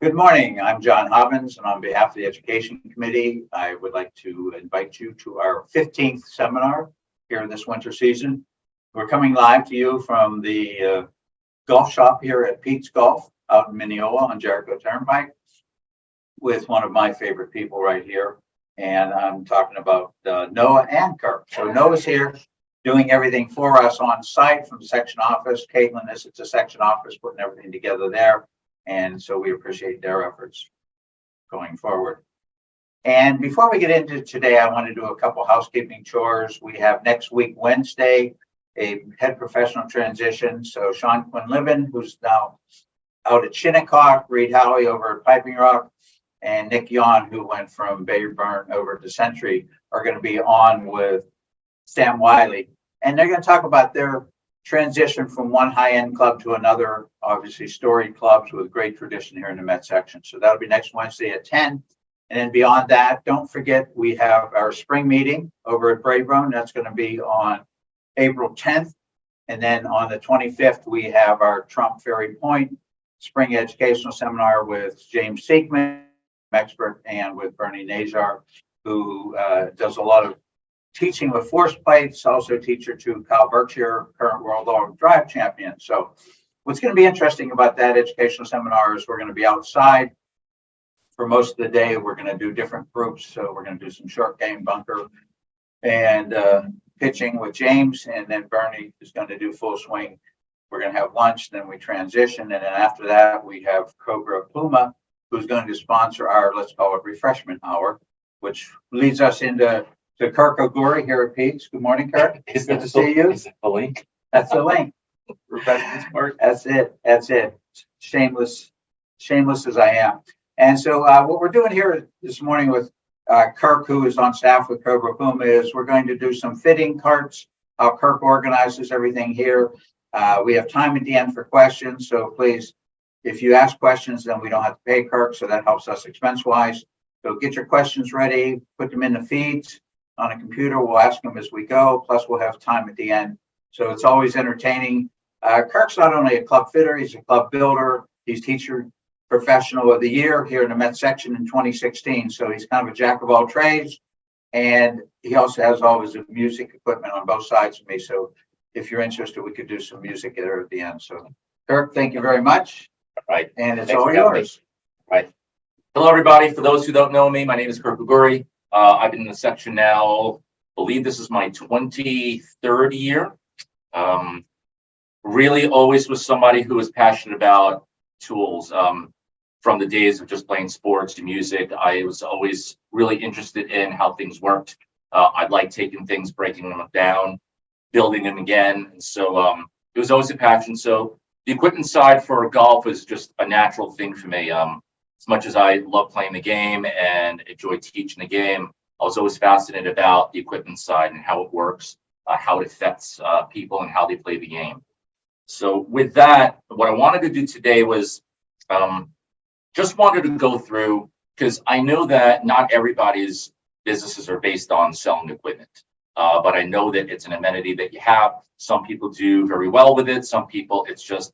Good morning. I'm John Hobbins, and on behalf of the Education Committee, I would like to invite you to our 15th seminar here this winter season. We're coming live to you from the golf shop here at Pete's Golf out in Mineola on Jericho Turnpike with one of my favorite people right here. And I'm talking about Noah and Kirk. So Noah's here doing everything for us on site from the section office. Caitlin is at the section office putting everything together there. And so we appreciate their efforts going forward. And before we get into today, I want to do a couple housekeeping chores. We have next week, Wednesday, a head professional transition. So Sean Quinlivan, who's now out at Shinnecock, Reed Howie over at Piping Rock, and Nick Yon, who went from Bayburn over to Century, are going to be on with Sam Wiley. And they're going to talk about their transition from one high-end club to another, obviously storied clubs with great tradition here in the Met section. So that'll be next Wednesday at 10. And then beyond that, don't forget, we have our spring meeting over at Braeburn. That's going to be on April 10th. And then on the 25th, we have our Trump Ferry Point Spring Educational Seminar with James Seekman, expert, and with Bernie Nazar, who does a lot of teaching with force plates, also teacher to Kyle Berkshire, current world drive champion. So what's going to be interesting about that educational seminar is we're going to be outside for most of the day. We're going to do different groups. So we're going to do some short game bunker and pitching with James, and then Bernie is going to do full swing. We're going to have lunch, then we transition. And then after that, we have Cobra Puma, who's going to sponsor our, let's call it, refreshment hour, which leads us into Kirk Oguri here at Pete's. Good morning, Kirk. It's good to see you. Is that the link? That's the link. Refreshment. That's it. That's it. Shameless as I am. And so what we're doing here this morning with Kirk, who is on staff with Cobra Puma, is we're going to do some fitting carts. How Kirk organizes everything here. We have time at the end for questions. So please, if you ask questions, then we don't have to pay Kirk. So that helps us expense-wise. So get your questions ready, put them in the feeds on a computer. We'll ask them as we go. Plus, we'll have time at the end. So it's always entertaining. Kirk's not only a club fitter, he's a club builder. He's teacher professional of the year here in the Met section in 2016. So he's kind of a jack of all trades. And he also has all his music equipment on both sides of me. So if you're interested, we could do some music there at the end. So Kirk, thank you very much. Right. And it's all yours. Right. Hello, everybody. For those who don't know me, my name is Kirk Oguri. I've been in the section now, I believe this is my 23rd year. Really always was somebody who was passionate about tools. From the days of just playing sports and music, I was always really interested in how things worked. I'd like taking things, breaking them down, building them again. And so it was always a passion. So the equipment side for golf was just a natural thing for me. As much as I love playing the game and enjoy teaching the game, I was always fascinated about the equipment side and how it works, how it affects people and how they play the game. So with that, what I wanted to do today was just wanted to go through, because I know that not everybody's businesses are based on selling equipment, but I know that it's an amenity that you have. Some people do very well with it. Some people, it's just,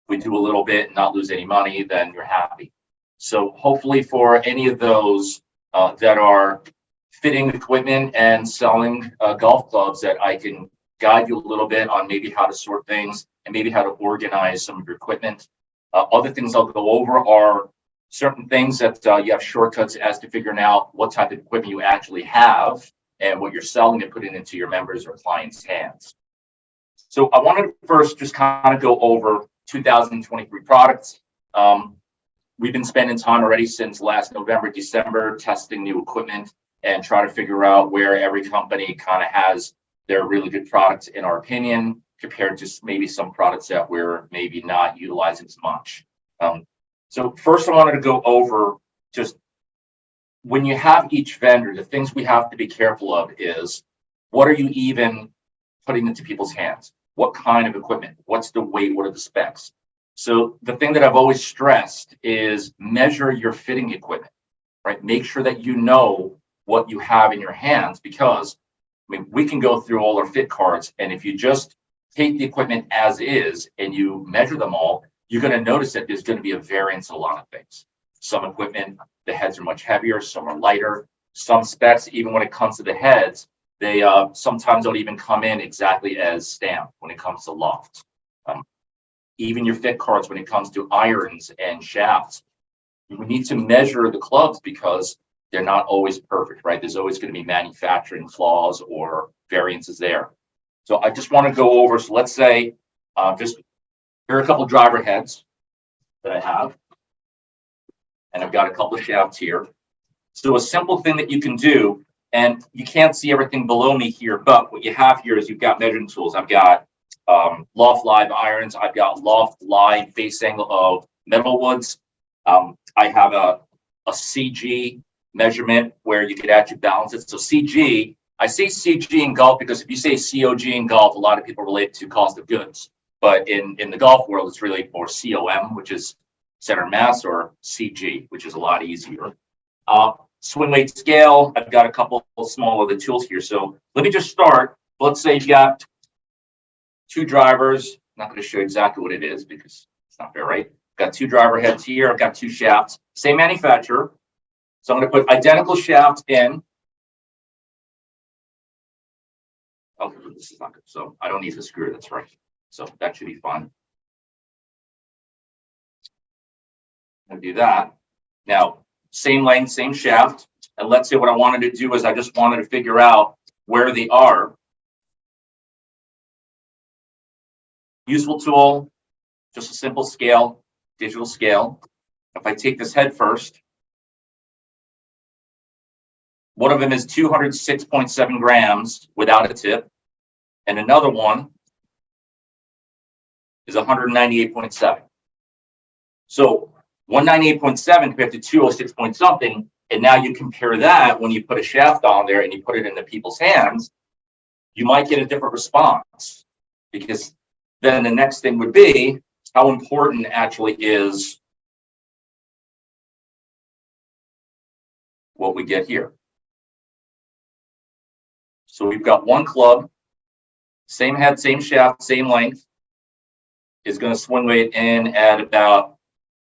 we do a little bit and not lose any money, then you're happy. So hopefully for any of those that are fitting equipment and selling golf clubs, that I can guide you a little bit on maybe how to sort things and maybe how to organize some of your equipment. Other things I'll go over are certain things that you have shortcuts as to figuring out what type of equipment you actually have and what you're selling and putting into your members' or clients' hands. So I wanted to first just kind of go over 2023 products. We've been spending time already since last November, December, testing new equipment and try to figure out where every company kind of has their really good products, in our opinion, compared to maybe some products that we're maybe not utilizing as much. So first I wanted to go over just when you have each vendor, the things we have to be careful of is, what are you even putting into people's hands? What kind of equipment? What's the weight? What are the specs? So the thing that I've always stressed is measure your fitting equipment, right? Make sure that you know what you have in your hands, because I mean, we can go through all our fit cards, and if you just take the equipment as is and you measure them all, you're going to notice that there's going to be a variance in a lot of things. Some equipment, the heads are much heavier, some are lighter. Some specs, even when it comes to the heads, they sometimes don't even come in exactly as stamped when it comes to Loft. Even your fit cards, when it comes to irons and shafts, you need to measure the clubs because they're not always perfect, right? There's always going to be manufacturing flaws or variances there. So I just want to go over, so let's say, just here are a couple driver heads that I have. And I've got a couple of shafts here. So a simple thing that you can do, and you can't see everything below me here, but what you have here is you've got measuring tools. I've got Loft Live irons. I've got Loft Live face angle of metal woods. I have a CG measurement where you could actually balance it. So CG, I say CG in golf because if you say COG in golf, a lot of people relate to cost of goods. But in the golf world, it's really more COM, which is center mass, or CG, which is a lot easier. Swing weight scale, I've got a couple of small other tools here. So let me just start. Let's say you've got two drivers. I'm not going to show you exactly what it is because it's not fair, right? Got two driver heads here. I've got two shafts, same manufacturer. So I'm going to put identical shafts in. Okay, this is not good. So I don't need the screw. That's right. So that should be fine. And do that. Now, same length, same shaft. And let's say what I wanted to do is I just wanted to figure out where they are. Useful tool, just a simple scale, digital scale. If I take this head first, one of them is 206.7 grams without a tip, and another one is 198.7. So 198.7 compared to 206 point something, and now you compare that when you put a shaft on there and you put it in the people's hands, you might get a different response, because then the next thing would be how important actually is what we get here. So we've got one club, same head, same shaft, same length, is going to swing weight in at about,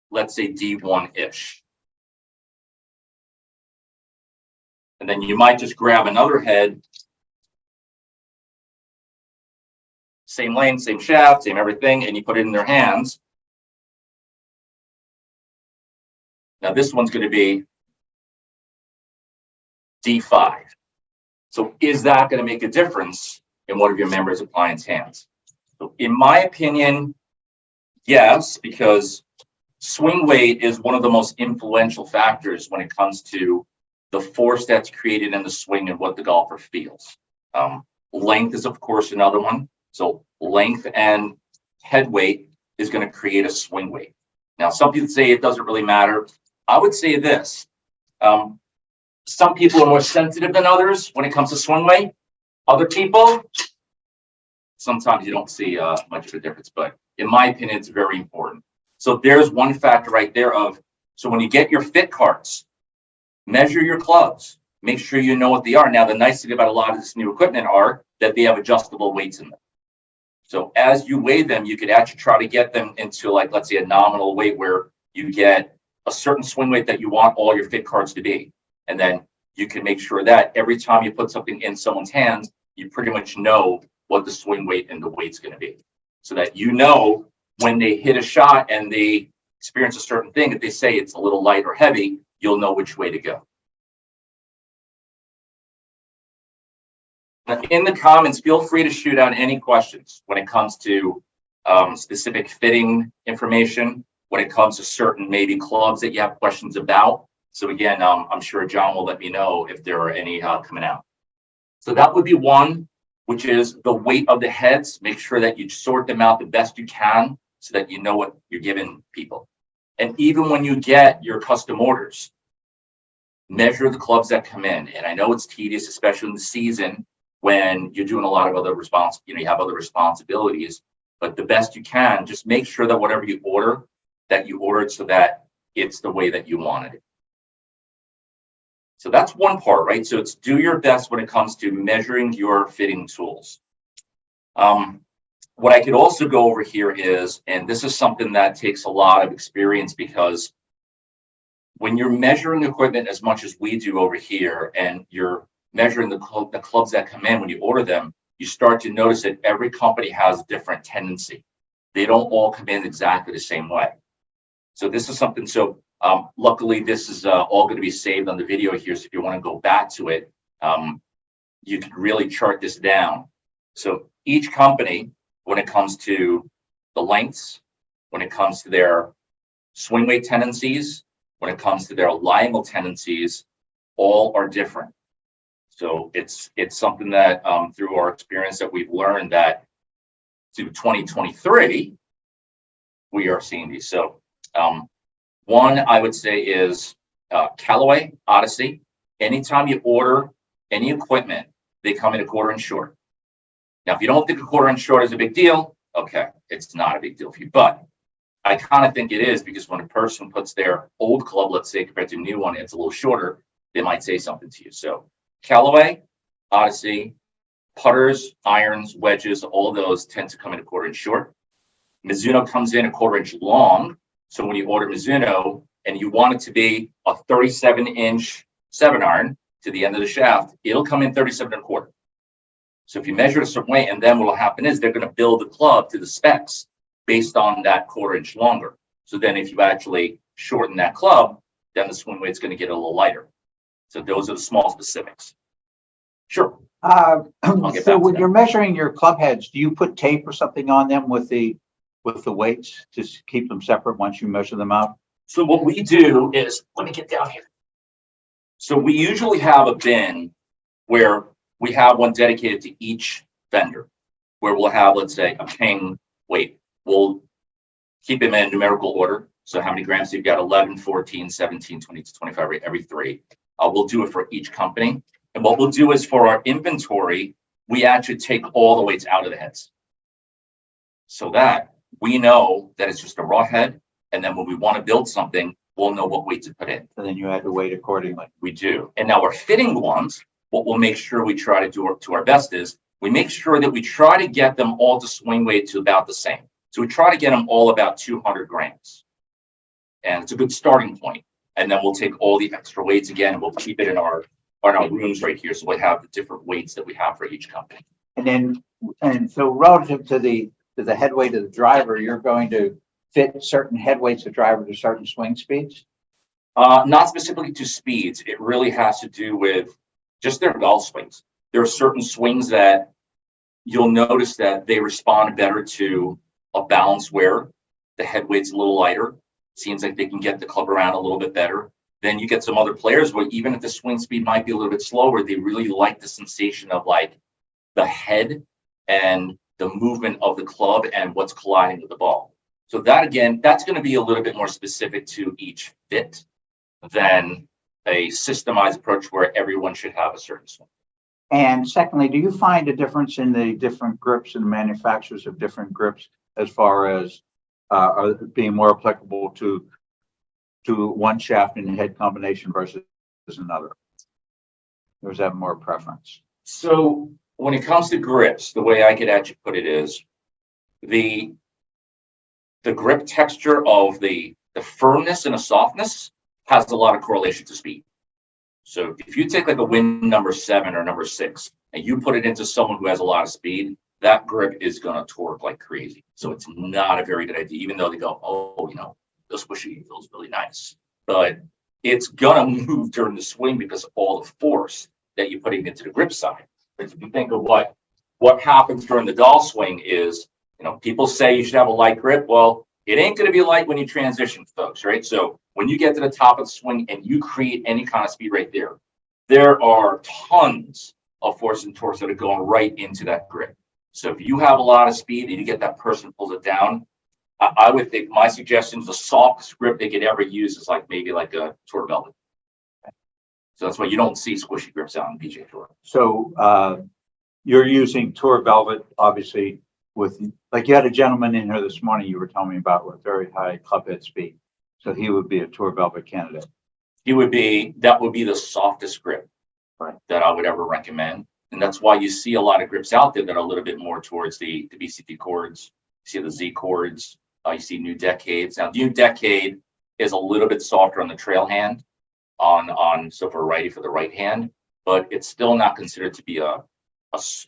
let's say, D1-ish. And then you might just grab another head, same length, same shaft, same everything, and you put it in their hands. Now this one's going to be D5. So is that going to make a difference in one of your members of clients' hands? So in my opinion, yes, because swing weight is one of the most influential factors when it comes to the force that's created in the swing and what the golfer feels. Length is, of course, another one. So length and head weight is going to create a swing weight. Now, some people say it doesn't really matter. I would say this. Some people are more sensitive than others when it comes to swing weight. Other people, sometimes you don't see much of a difference, but in my opinion, it's very important. So there's one factor right there of, so when you get your fit cards, measure your clubs, make sure you know what they are. Now, the nice thing about a lot of this new equipment are that they have adjustable weights in them. So as you weigh them, you could actually try to get them into, like, let's say, a nominal weight where you get a certain swing weight that you want all your fit cards to be. And then you can make sure that every time you put something in someone's hands, you pretty much know what the swing weight and the weight's going to be. So that you know when they hit a shot and they experience a certain thing, if they say it's a little light or heavy, you'll know which way to go. Now, in the comments, feel free to shoot out any questions when it comes to specific fitting information, when it comes to certain maybe clubs that you have questions about. So again, I'm sure John will let me know if there are any coming out. So that would be one, which is the weight of the heads. Make sure that you sort them out the best you can so that you know what you're giving people. And even when you get your custom orders, measure the clubs that come in. And I know it's tedious, especially in the season when you're doing a lot of other you have other responsibilities, but the best you can, just make sure that whatever you order, that you order it so that it's the way that you wanted it. So that's one part, right? So it's do your best when it comes to measuring your fitting tools. What I could also go over here is, and this is something that takes a lot of experience, because when you're measuring equipment as much as we do over here, and you're measuring the clubs that come in when you order them, you start to notice that every company has a different tendency. They don't all come in exactly the same way. So this is something, so luckily this is all going to be saved on the video here. So if you want to go back to it, you can really chart this down. So each company, when it comes to the lengths, when it comes to their swing weight tendencies, when it comes to their lying tendencies, all are different. So it's something that through our experience that we've learned that through 2023, we are seeing these. So one I would say is Callaway Odyssey. Anytime you order any equipment, they come in a 1/4 inch short. Now, if you don't think a 1/4 inch short is a big deal, okay, it's not a big deal for you. But I kind of think it is, because when a person puts their old club, let's say, compared to a new one, it's a little shorter, they might say something to you. So Callaway, Odyssey, putters, irons, wedges, all of those tend to come in a 1/4 inch short. Mizuno comes in a 1/4 inch long. So when you order Mizuno and you want it to be a 37-inch 7-iron to the end of the shaft, it'll come in 37 1/4. So if you measure it a certain way, and then what will happen is they're going to build the club to the specs based on that 1/4 inch longer. So then if you actually shorten that club, then the swing weight's going to get a little lighter. So those are the small specifics. Sure. So when you're measuring your club heads, do you put tape or something on them with the weights to keep them separate once you measure them out? So what we do is, let me get down here. So we usually have a bin where we have one dedicated to each vendor, where we'll have, let's say, a king weight. We'll keep them in numerical order. So how many grams you've got? 11, 14, 17, 20 to 25, every 3. We'll do it for each company. And what we'll do is for our inventory, we actually take all the weights out of the heads, so that we know that it's just a raw head. And then when we want to build something, we'll know what weight to put in. And then you add the weight accordingly. We do. And now our fitting ones, what we'll make sure we try to do to our best is we make sure that we try to get them all to swing weight to about the same. So we try to get them all about 200 grams. And it's a good starting point. And then we'll take all the extra weights again, and we'll keep it in our rooms right here. So we have the different weights that we have for each company. And so relative to the head weight of the driver, you're going to fit certain head weights of driver to certain swing speeds? Not specifically to speeds. It really has to do with just their golf swings. There are certain swings that you'll notice that they respond better to a balance where the head weight's a little lighter. Seems like they can get the club around a little bit better. Then you get some other players where even if the swing speed might be a little bit slower, they really like the sensation of like the head and the movement of the club and what's colliding with the ball. So that, again, that's going to be a little bit more specific to each fit than a systemized approach where everyone should have a certain swing. And secondly, do you find a difference in the different grips and manufacturers of different grips as far as are being more applicable to one shaft and head combination versus another? Or is that more preference? So when it comes to grips, the way I could actually put it is the grip texture of the firmness and the softness has a lot of correlation to speed. So if you take like a wind number 7 or number 6 and you put it into someone who has a lot of speed, that grip is going to torque like crazy. So it's not a very good idea, even though they go, oh, the squishy feels really nice. But it's going to move during the swing because of all the force that you're putting into the grip side. But if you think of what happens during the doll swing is, people say you should have a light grip. Well, it ain't going to be light when you transition, folks, right? So when you get to the top of the swing and you create any kind of speed right there are tons of force and torque that are going right into that grip. So if you have a lot of speed and you get that person pulls it down, I would think my suggestion is the softest grip they could ever use is maybe like a Tour Velvet. So that's why you don't see squishy grips out on PGA Tour. So you're using Tour Velvet, obviously, with, like, you had a gentleman in here this morning you were telling me about with very high club head speed. So he would be a Tour Velvet candidate. That would be the softest grip, right, that I would ever recommend. And that's why you see a lot of grips out there that are a little bit more towards the BCT chords. You see the Z chords. You see New Decades. Now, New Decade is a little bit softer on the trail hand so for righty for the right hand, but it's still not considered to be a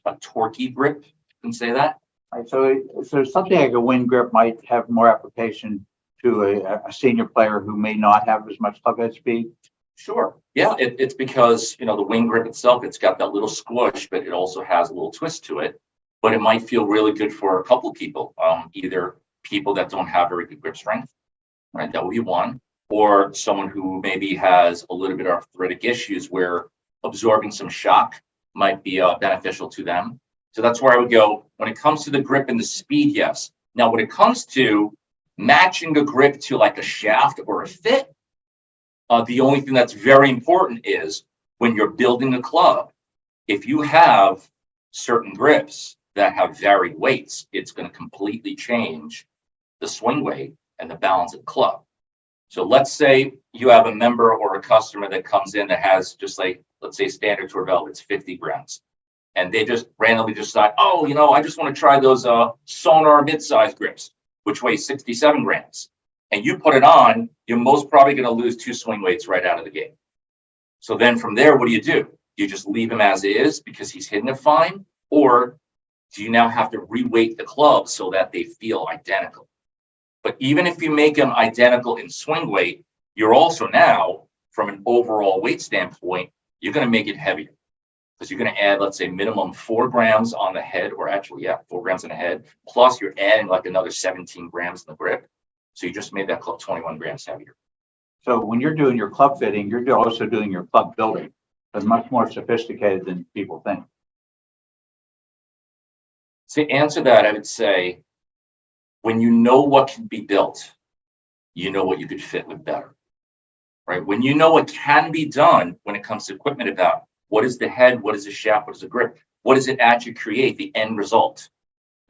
torquey grip. You can say that. Right, so something like a wind grip might have more application to a senior player who may not have as much club head speed. Sure. Yeah, it's because, you know, the wing grip itself, it's got that little squish, but it also has a little twist to it. But it might feel really good for a couple people, either people that don't have very good grip strength, right? That would be one, or someone who maybe has a little bit of arthritic issues where absorbing some shock might be beneficial to them. So that's where I would go when it comes to the grip and the speed. Yes. Now, when it comes to matching a grip to like a shaft or a fit, the only thing that's very important is when you're building a club, if you have certain grips that have varied weights, it's going to completely change the swing weight and the balance of the club. So let's say you have a member or a customer that comes in that has just like, let's say standard tour velvet's 50 grams. And they just randomly decide, oh, you know, I just want to try those Sonar mid-size grips, which weigh 67 grams. And you put it on, you're most probably going to lose 2 swing weights right out of the gate. So then from there, what do? Do you just leave him as is because he's hitting it fine? Or do you now have to reweight the club so that they feel identical? But even if you make them identical in swing weight, you're also now, from an overall weight standpoint, you're going to make it heavier. Because you're going to add, let's say, minimum 4 grams on the head, or actually, 4 grams on the head, plus you're adding like another 17 grams in the grip. So you just made that club 21 grams heavier. So when you're doing your club fitting, you're also doing your club building. It's much more sophisticated than people think. To answer that, I would say, when you know what can be built, you know what you could fit with better, right? When you know what can be done when it comes to equipment about what is the head, what is the shaft, what is the grip, what does it actually create, the end result,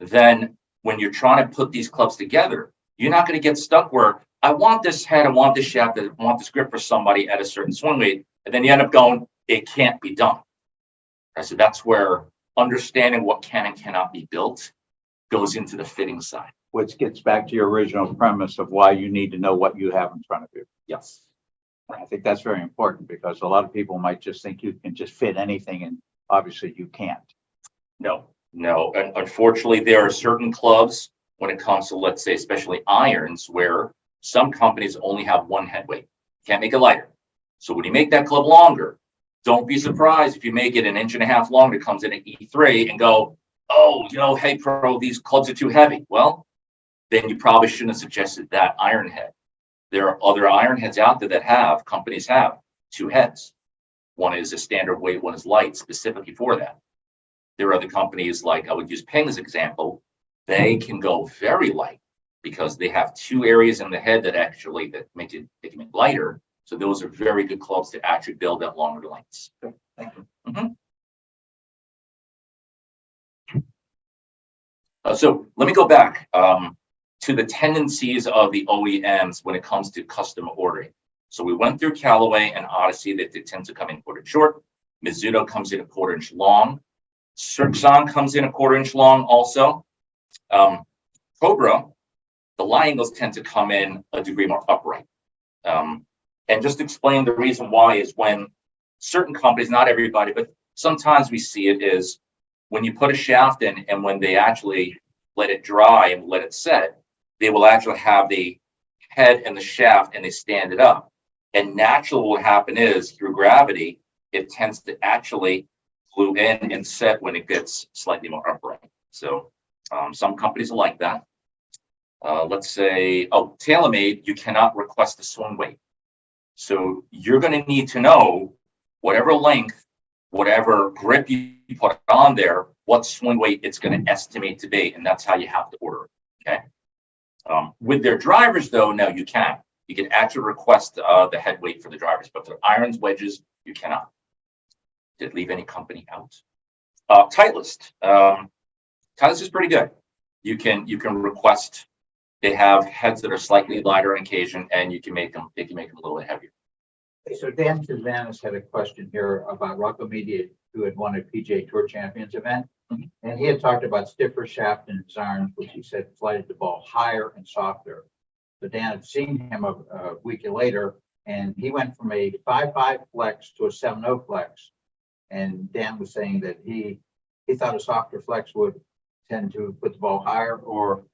then when you're trying to put these clubs together, you're not going to get stuck where I want this head, I want this shaft, I want this grip for somebody at a certain swing weight, and then you end up going, it can't be done. Right? So that's where understanding what can and cannot be built goes into the fitting side. Which gets back to your original premise of why you need to know what you have in front of you. Yes. I think that's very important because a lot of people might just think you can just fit anything, and obviously you can't. No. And unfortunately, there are certain clubs when it comes to, let's say, especially irons, where some companies only have one head weight. Can't make it lighter. So when you make that club longer, don't be surprised if you make it 1.5 inches longer, it comes in at E3 and go, oh, you know, hey, pro, these clubs are too heavy. Well, then you probably shouldn't have suggested that iron head. There are other iron heads out there that companies have 2 heads. One is a standard weight, one is light, specifically for that. There are other companies, like I would use Ping as an example, they can go very light because they have 2 areas in the head that make it lighter. So those are very good clubs to actually build at longer lengths. Thank you. So let me go back to the tendencies of the OEMs when it comes to custom ordering. So we went through Callaway and Odyssey that they tend to come in 1/4 short. Mizuno comes in 1/4 inch long. Srixon comes in 1/4 inch long also. Cobra, the lie angles tend to come in a degree more upright. And just explain the reason why is when certain companies, not everybody, but sometimes we see it is when you put a shaft in and when they actually let it dry and let it set, they will actually have the head and the shaft and they stand it up. And naturally what will happen is through gravity, it tends to actually glue in and set when it gets slightly more upright. So some companies are like that. Let's say, TaylorMade, you cannot request a swing weight. So you're going to need to know whatever length, whatever grip you put on there, what swing weight it's going to estimate to be, and that's how you have to order it. Okay. With their drivers, though, no, you can. You can actually request the head weight for the drivers, but for irons, wedges, you cannot. Did leave any company out? Titleist. Titleist is pretty good. You can request. They have heads that are slightly lighter on occasion, and you can make them. They can make them a little bit heavier. So Dan Kazanis had a question here about Rocco Media, who had won a PGA Tour Champions event. And he had talked about stiffer shaft and his irons, which he said flighted the ball higher and softer. So Dan had seen him a week later, and he went from a 5.5 flex to a 7.0 flex. And Dan was saying that he thought a softer flex would tend to put the ball higher or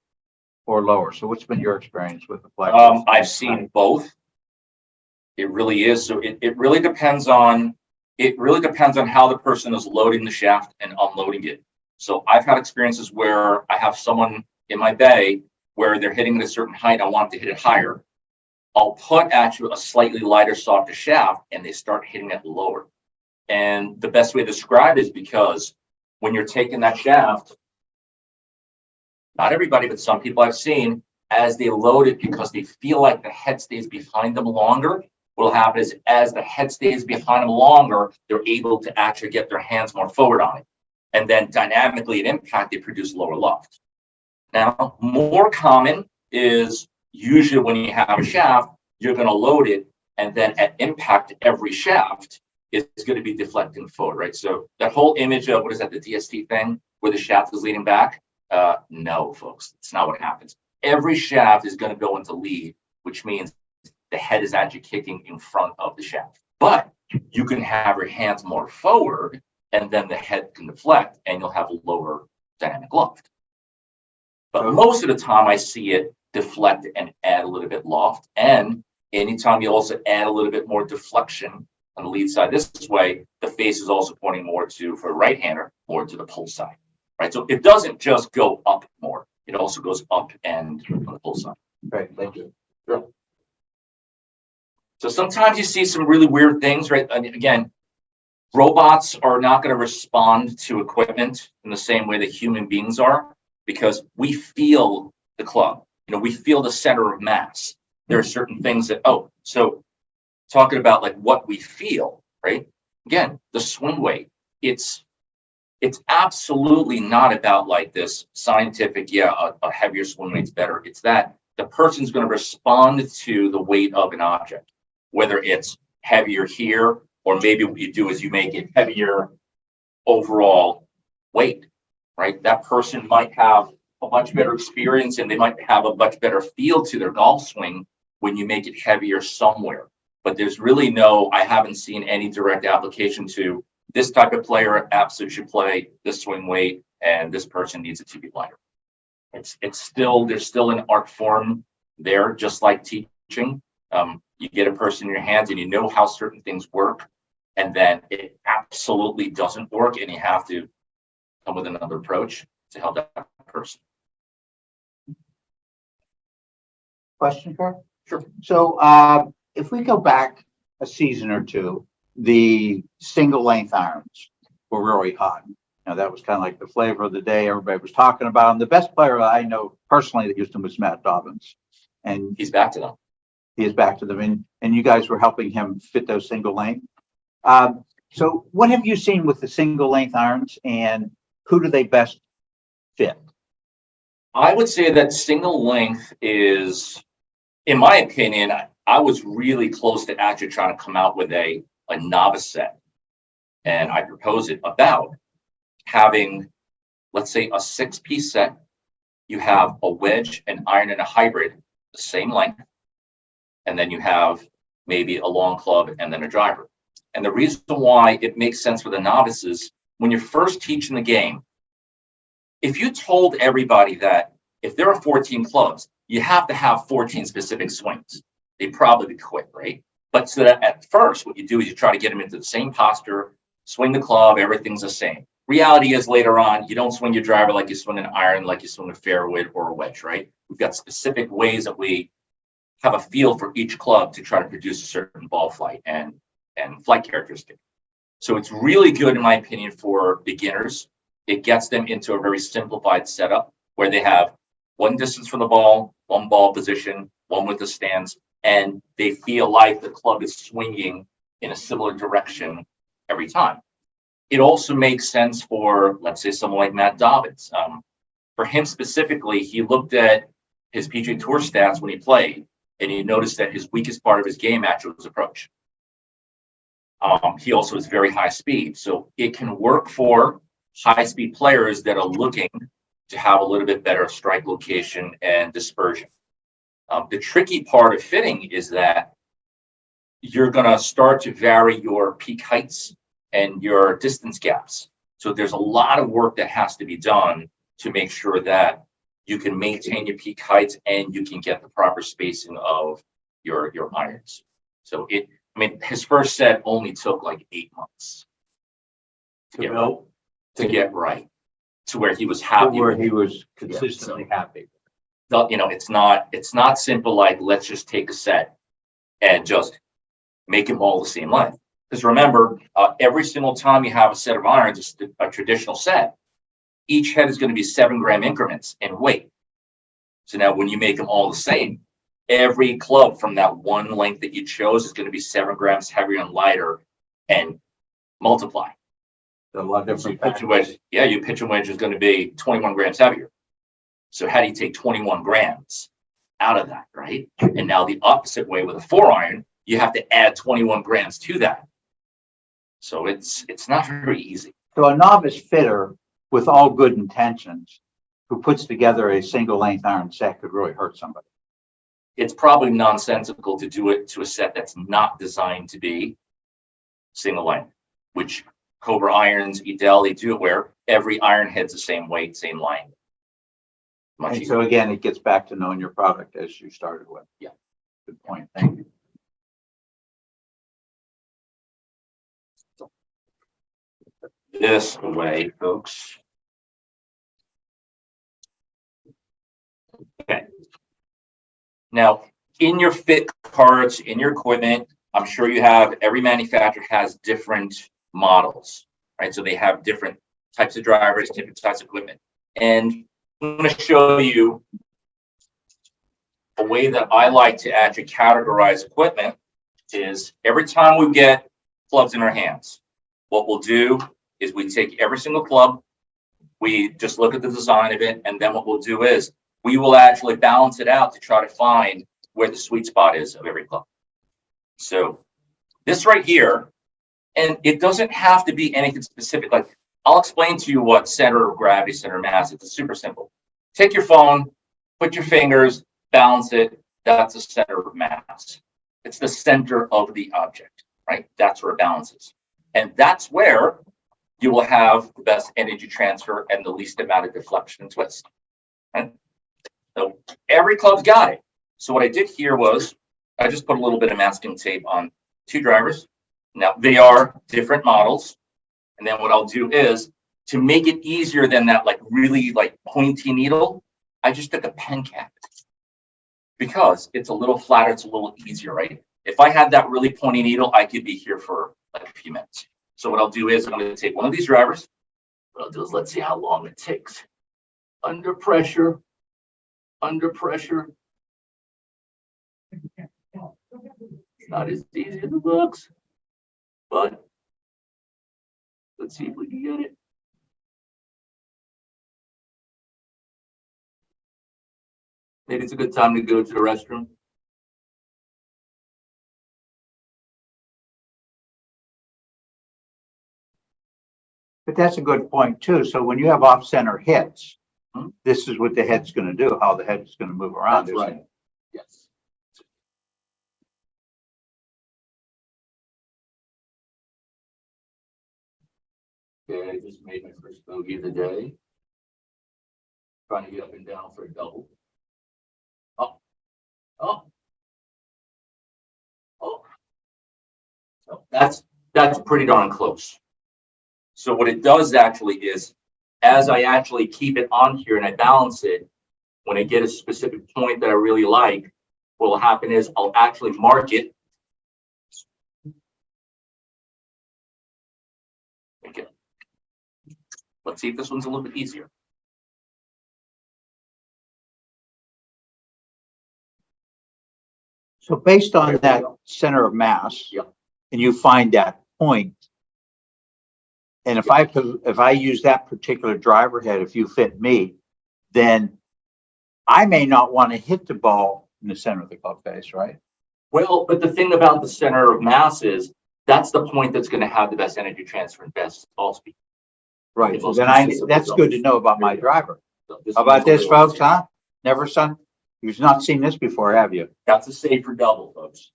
lower. So what's been your experience with the flex? I've seen both. It really is. So it really depends on how the person is loading the shaft and unloading it. So I've had experiences where I have someone in my bay where they're hitting at a certain height. I want to hit it higher. I'll put actually a slightly lighter, softer shaft, and they start hitting it lower. And the best way to describe it is because when you're taking that shaft, not everybody, but some people I've seen, as they load it because they feel like the head stays behind them longer, what'll happen is as the head stays behind them longer, they're able to actually get their hands more forward on it. And then dynamically at impact, they produce lower loft. Now, more common is usually when you have a shaft, you're going to load it, and then at impact, every shaft is going to be deflecting forward, right? So that whole image of, what is that, the DST thing, where the shaft is leading back? No, folks, it's not what happens. Every shaft is going to go into lead, which means the head is actually kicking in front of the shaft. But you can have your hands more forward, and then the head can deflect, and you'll have a lower dynamic loft. But most of the time, I see it deflect and add a little bit loft. And anytime you also add a little bit more deflection on the lead side this way, the face is also pointing more to, for a right-hander, more to the pull side, right? So it doesn't just go up more. It also goes up and on the pull side. Right, thank you. Sure. So sometimes you see some really weird things, right? And again, robots are not going to respond to equipment in the same way that human beings are, because we feel the club. We feel the center of mass. There are certain things that, so talking about like what we feel, right? Again, the swing weight, it's absolutely not about like this scientific, a heavier swing weight's better. It's that the person's going to respond to the weight of an object, whether it's heavier here, or maybe what you do is you make it heavier overall weight, right? That person might have a much better experience, and they might have a much better feel to their golf swing when you make it heavier somewhere. But there's really I haven't seen any direct application to this type of player absolutely should play this swing weight, and this person needs it to be lighter. There's still an art form there, just like teaching. You get a person in your hands and you know how certain things work, and then it absolutely doesn't work, and you have to come with another approach to help that person. Question, Kirk? Sure. So if we go back a season or two, the single length irons were really hot. That was kind of like the flavor of the day. Everybody was talking about them. The best player I know personally that used them was Matt Dobbins. And he's back to them. He is back to them. And you guys were helping him fit those single length. So what have you seen with the single length irons, and who do they best fit? I would say that single length is, in my opinion, I was really close to actually trying to come out with a novice set. And I proposed it about having, let's say, a 6-piece set. You have a wedge, an iron, and a hybrid, the same length. And then you have maybe a long club and then a driver. And the reason why it makes sense for the novices, when you're first teaching the game, if you told everybody that if there are 14 clubs, you have to have 14 specific swings, they'd probably quit, right? But so that at first, what you do is you try to get them into the same posture, swing the club, everything's the same. Reality is later on, you don't swing your driver like you swing an iron, like you swing a fairway or a wedge, right? We've got specific ways that we have a feel for each club to try to produce a certain ball flight and flight characteristic. So it's really good, in my opinion, for beginners. It gets them into a very simplified setup where they have one distance from the ball, one ball position, one with the stance, and they feel like the club is swinging in a similar direction every time. It also makes sense for, let's say, someone like Matt Dobbins. For him specifically, he looked at his PGA Tour stats when he played, and he noticed that his weakest part of his game actually was approach. He also has very high speed, so it can work for high-speed players that are looking to have a little bit better strike location and dispersion. The tricky part of fitting is that you're going to start to vary your peak heights and your distance gaps. So there's a lot of work that has to be done to make sure that you can maintain your peak heights and you can get the proper spacing of your irons. So his first set only took like 8 months to get right to where he was happy. Where he was consistently happy. It's not simple like let's just take a set and just make them all the same length. Because remember, every single time you have a set of irons, a traditional set, each head is going to be 7-gram increments in weight. So now when you make them all the same, every club from that one length that you chose is going to be 7 grams heavier and lighter, and multiply. A lot of So different your pitch and wedge is going to be 21 grams heavier. So how do you take 21 grams out of that, right? And now the opposite way with a 4-iron, you have to add 21 grams to that. So it's not very easy. So a novice fitter with all good intentions who puts together a single length iron set could really hurt somebody. It's probably nonsensical to do it to a set that's not designed to be single length, which Cobra irons, Edel, they do it where every iron head's the same weight, same line. And so again, it gets back to knowing your product as you started with. Yeah. Good point. Thank you. This way, folks. Okay. Now, in your fit cards, in your equipment, I'm sure you have, every manufacturer has different models, right? So they have different types of drivers, different types of equipment. And I'm going to show you a way that I like to actually categorize equipment is every time we get clubs in our hands, what we'll do is we take every single club, we just look at the design of it, and then what we'll do is we will actually balance it out to try to find where the sweet spot is of every club. So this right here, and it doesn't have to be anything specific. Like I'll explain to you what center of gravity, center of mass. It's super simple. Take your phone, put your fingers, balance it. That's the center of mass. It's the center of the object, right? That's where it balances. And that's where you will have the best energy transfer and the least amount of deflection and twist. Right? So every club's got it. So what I did here was I just put a little bit of masking tape on 2 drivers. Now they are different models. And then what I'll do is to make it easier than that, like really like pointy needle, I just took a pen cap because it's a little flatter. It's a little easier, right? If I had that really pointy needle, I could be here for like a few minutes. So what I'll do is I'm going to take one of these drivers. What I'll do is let's see how long it takes. Under pressure. It's not as easy as it looks, but let's see if we can get it. Maybe it's a good time to go to the restroom. But that's a good point too. So when you have off-center hits, this is what the head's going to do, how the head's going to move around. That's right. It? Yes. Okay, I just made my first bogey of the day. Trying to get up and down for a double. Oh. So that's pretty darn close. So what it does actually is, as I actually keep it on here and I balance it, when I get a specific point that I really like, what will happen is I'll actually mark it. Okay. Let's see if this one's a little bit easier. So based on that center of mass, Yep. and you find that point, and if I use that particular driver head, if you fit me, then I may not want to hit the ball in the center of the club face, right? Well, but the thing about the center of mass is that's the point that's going to have the best energy transfer and best ball speed. Right. So then that's good to know about my driver. So How about this, folks, huh? Never son, You've not seen this before, have you? That's a save for double, folks.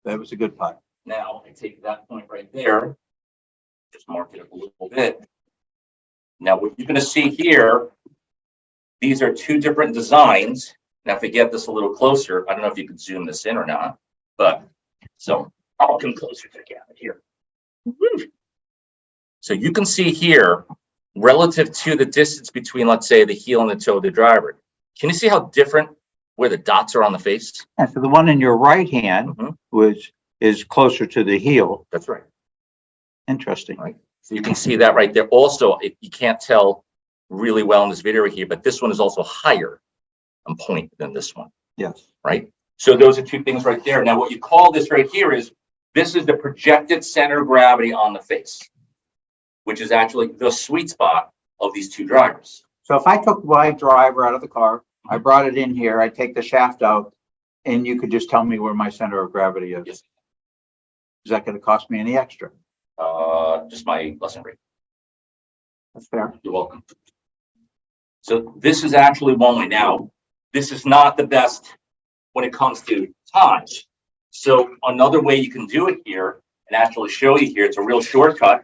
That was a good putt. Now I take that point right there, just mark it up a little bit. Now what you're going to see here, these are two different designs. Now if we get this a little closer, I don't know if you can zoom this in or not, but so I'll come closer to the camera here. So you can see here, relative to the distance between, let's say, the heel and the toe of the driver. Can you see how different where the dots are on the face? And so the one in your right hand, which is closer to the heel. That's right. Interesting. Right. So you can see that right there. Also, you can't tell really well in this video right here, but this one is also higher on point than this one. Yes. Right. So those are two things right there. Now, what you call this right here is this is the projected center of gravity on the face, which is actually the sweet spot of these two drivers. So if I took my driver out of the car, I brought it in here, I take the shaft out, and you could just tell me where my center of gravity is. Yes. Is that going to cost me any extra? Just my lesson rate. That's fair. You're welcome. So this is actually one way. Now, this is not the best when it comes to time. So another way you can do it here and actually show you here, it's a real shortcut.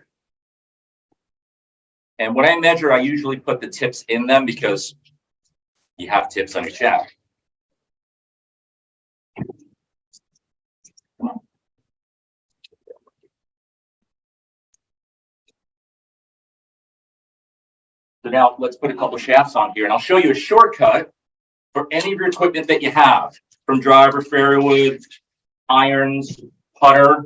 And when I measure, I usually put the tips in them because you have tips on your shaft. Come on. So now let's put a couple shafts on here, and I'll show you a shortcut for any of your equipment that you have, from driver, fairway, irons, putter.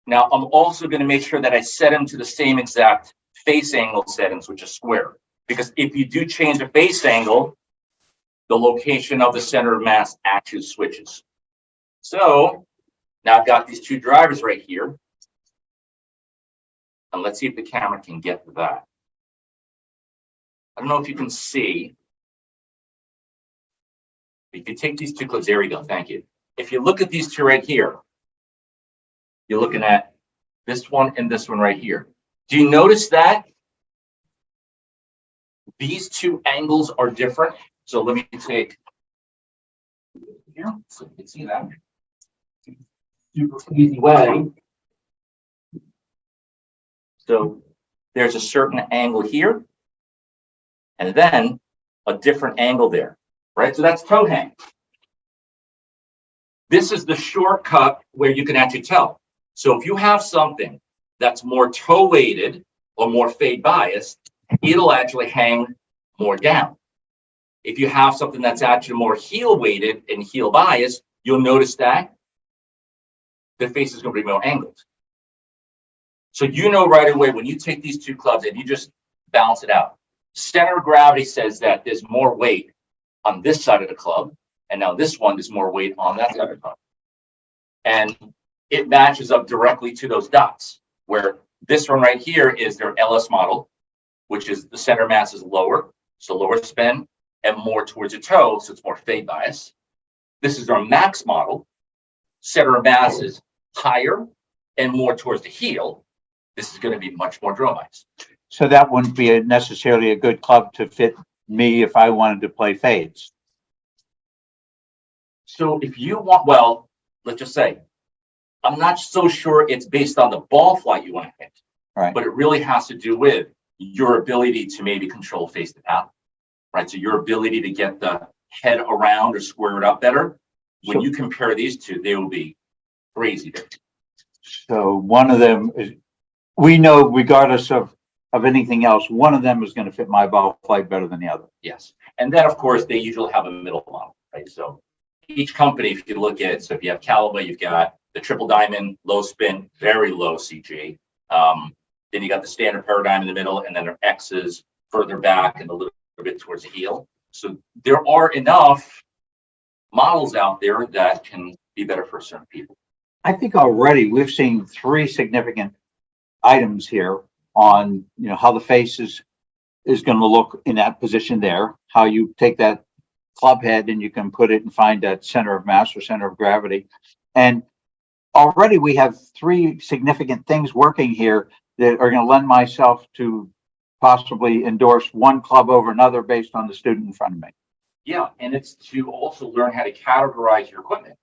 Now, I'm also going to make sure that I set them to the same exact face angle settings, which is square. Because if you do change the face angle, the location of the center of mass actually switches. So now I've got these two drivers right here. And let's see if the camera can get to that. I don't know if you can see. If you take these two clips, there you go, thank you. If you look at these two right here, you're looking at this one and this one right here. Do you notice that these two angles are different? So let me take here, so you can see that. Super easy way. So there's a certain angle here, and then a different angle there, right? So that's toe hang. This is the shortcut where you can actually tell. So if you have something that's more toe weighted or more fade biased, it'll actually hang more down. If you have something that's actually more heel weighted and heel biased, you'll notice that the face is going to be more angled. So you know right away when you take these two clubs and you just balance it out. Center of gravity says that there's more weight on this side of the club, and now this one is more weight on that side of the club. And it matches up directly to those dots, where this one right here is their LS model, which is the center mass is lower, so lower spin, and more towards the toe, so it's more fade bias. This is our max model. Center of mass is higher and more towards the heel. This is going to be much more draw bias. So that wouldn't be necessarily a good club to fit me if I wanted to play fades. So if you want, well, let's just say, I'm not so sure it's based on the ball flight you want to hit, right? But it really has to do with your ability to maybe control face to path, right? So your ability to get the head around or square it up better. When you compare these two, they will be crazy different. So one of them is, we know regardless of anything else, one of them is going to fit my ball flight better than the other. Yes. And then, of course, they usually have a middle model, right? So each company, if you look at, so if you have Callaway, you've got the triple diamond, low spin, very low CG. Then you got the standard paradigm in the middle, and then their X's further back and a little bit towards the heel. So there are enough models out there that can be better for certain people. I think already we've seen three significant items here on, you know, how the face is going to look in that position there, how you take that club head and you can put it and find that center of mass or center of gravity. And already we have three significant things working here that are going to lend myself to possibly endorse one club over another based on the student in front of me. Yeah, and it's to also learn how to categorize your equipment.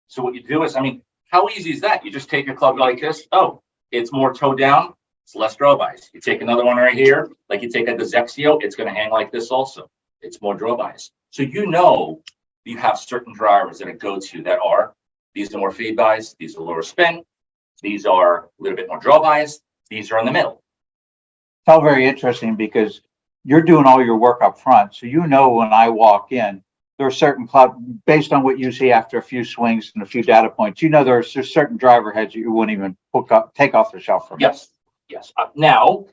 So what you do is, I mean, how easy is that? You just take a club like this. Oh, it's more toe down. It's less drove-bys. You take another one right here, like you take a Dezexio, it's going to hang like this also. It's more drove-bys. So you know you have certain drivers that go to that are, these are more feed-bys, these are lower spin, these are a little bit more drove-bys, these are in the middle. It's all very interesting because you're doing all your work up front. So you know when I walk in, there are certain club, based on what you see after a few swings and a few data points, you know there's certain driver heads you wouldn't even take off the shelf from. Yes, yes. Now,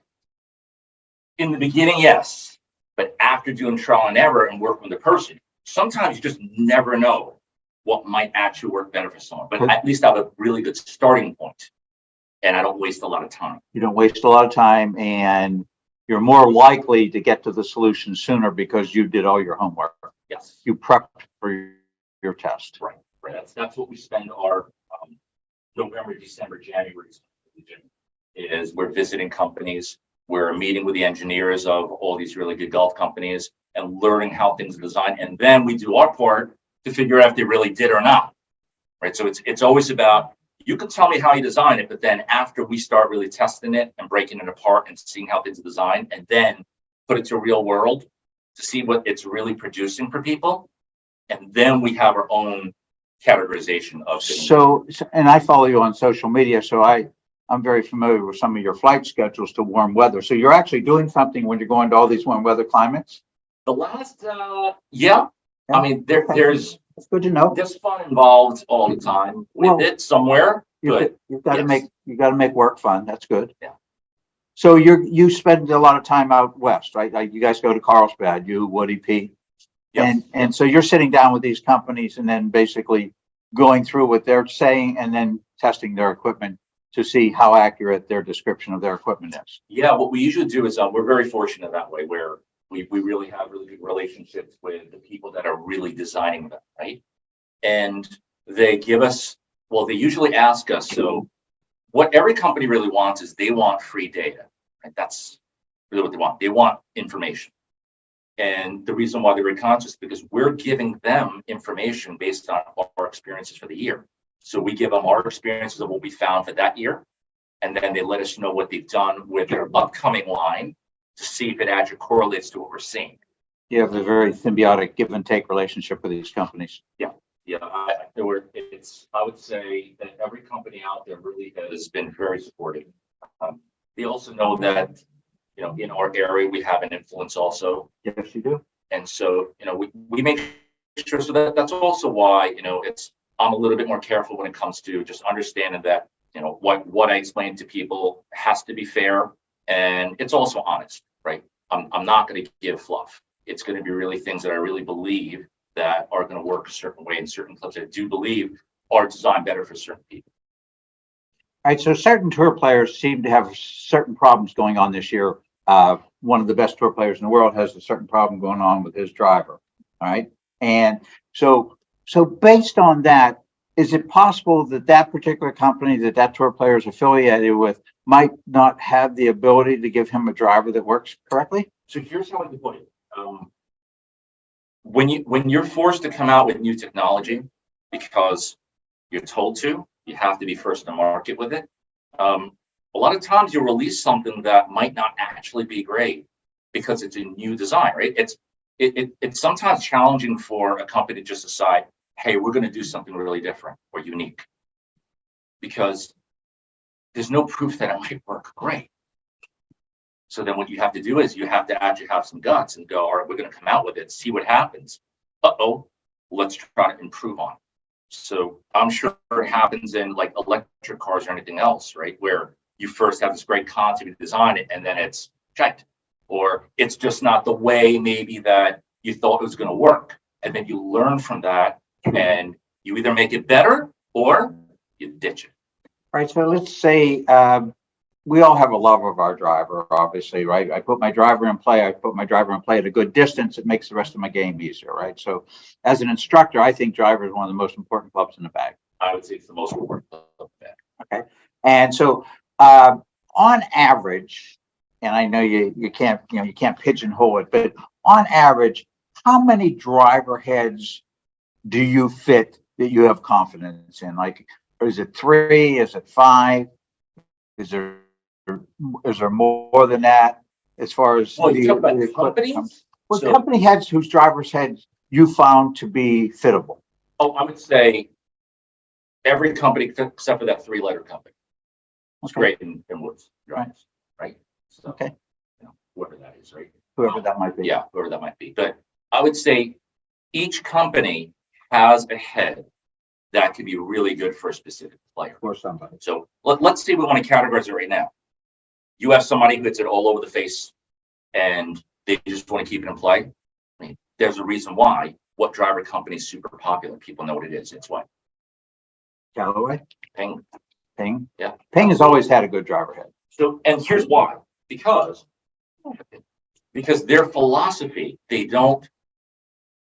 in the beginning, yes. But after doing trial and error and working with the person, sometimes you just never know what might actually work better for someone. But at least I have a really good starting point, and I don't waste a lot of time. You don't waste a lot of time, and you're more likely to get to the solution sooner because you did all your homework. Yes. You prepped for your test. Right. That's what we spend our November, December, January is we're visiting companies. We're meeting with the engineers of all these really good golf companies and learning how things are designed. And then we do our part to figure out if they really did or not. Right. So it's always about, you can tell me how you design it, but then after we start really testing it and breaking it apart and seeing how things are designed, and then put it to real world to see what it's really producing for people. And then we have our own categorization of things. So, and I follow you on social media, so I'm very familiar with some of your flight schedules to warm weather. So you're actually doing something when you're going to all these warm weather climates? The last, yeah. I mean, there's, it's good to know. There's fun involved all the time with it somewhere. You've got to make work fun. That's good. Yeah. So you spend a lot of time out west, right? Like you guys go to Carlsbad, you, Woody, Pete. Yes. And so you're sitting down with these companies and then basically going through what they're saying and then testing their equipment to see how accurate their description of their equipment is. Yeah, what we usually do is we're very fortunate that way, where we really have really good relationships with the people that are really designing them, right? And they give us, well, they usually ask us, so what every company really wants is they want free data, right? That's really what they want. They want information. And the reason why they're very conscious is because we're giving them information based on our experiences for the year. So we give them our experiences of what we found for that year, and then they let us know what they've done with their upcoming line to see if it actually correlates to what we're seeing. You have a very symbiotic give and take relationship with these companies. Yeah, I would say that every company out there really has been very supportive. They also know that, you know, in our area, we have an influence also. Yes, you do. And so, you know, we make sure, so that's also why, you know, I'm a little bit more careful when it comes to just understanding that, you know, what I explain to people has to be fair, and it's also honest, right? I'm not going to give fluff. It's going to be really things that I really believe that are going to work a certain way in certain clubs that I do believe are designed better for certain people. All right, so certain tour players seem to have certain problems going on this year. One of the best tour players in the world has a certain problem going on with his driver. All right, and so based on that, is it possible that that particular company that tour player is affiliated with might not have the ability to give him a driver that works correctly? So here's how I can put it. When you're forced to come out with new technology because you're told to, you have to be first to market with it. A lot of times you'll release something that might not actually be great because it's a new design, right? It's sometimes challenging for a company to just decide, hey, we're going to do something really different or unique, because there's no proof that it might work great. So then what you have to do is you have to actually have some guts and go, all right, we're going to come out with it, see what happens. Let's try to improve on it. So I'm sure it happens in like electric cars or anything else, right? Where you first have this great concept, you design it, and then it's checked. Or it's just not the way maybe that you thought it was going to work. And then you learn from that and you either make it better or you ditch it. All right, so let's say we all have a love of our driver, obviously, right? I put my driver in play at a good distance. It makes the rest of my game easier, right? So as an instructor, I think driver is one of the most important clubs in the bag. I would say it's the most important club in the bag. Okay. And so on average, and I know you can't, you can't pigeonhole it, but on average, how many driver heads do you fit that you have confidence in? Like, is it 3? Is it 5? Is there more than that as far as Well, you talk about the equipment comes? companies. Well, So, company heads whose driver's heads you found to be fittable. I would say every company except for that 3-letter company. It's Okay. great in Woods, drivers, right? So, Okay. whoever that is, right? Whoever that might be. Yeah, whoever that might be. But I would say each company has a head that could be really good for a specific player. Or somebody. So let's see, we want to categorize it right now. You have somebody who hits it all over the face and they just want to keep it in play. I mean, there's a reason why. What driver company is super popular? People know what it is. It's what? Callaway? Ping. Ping? Yeah. Ping has always had a good driver head. So, and here's why. Because their philosophy, they don't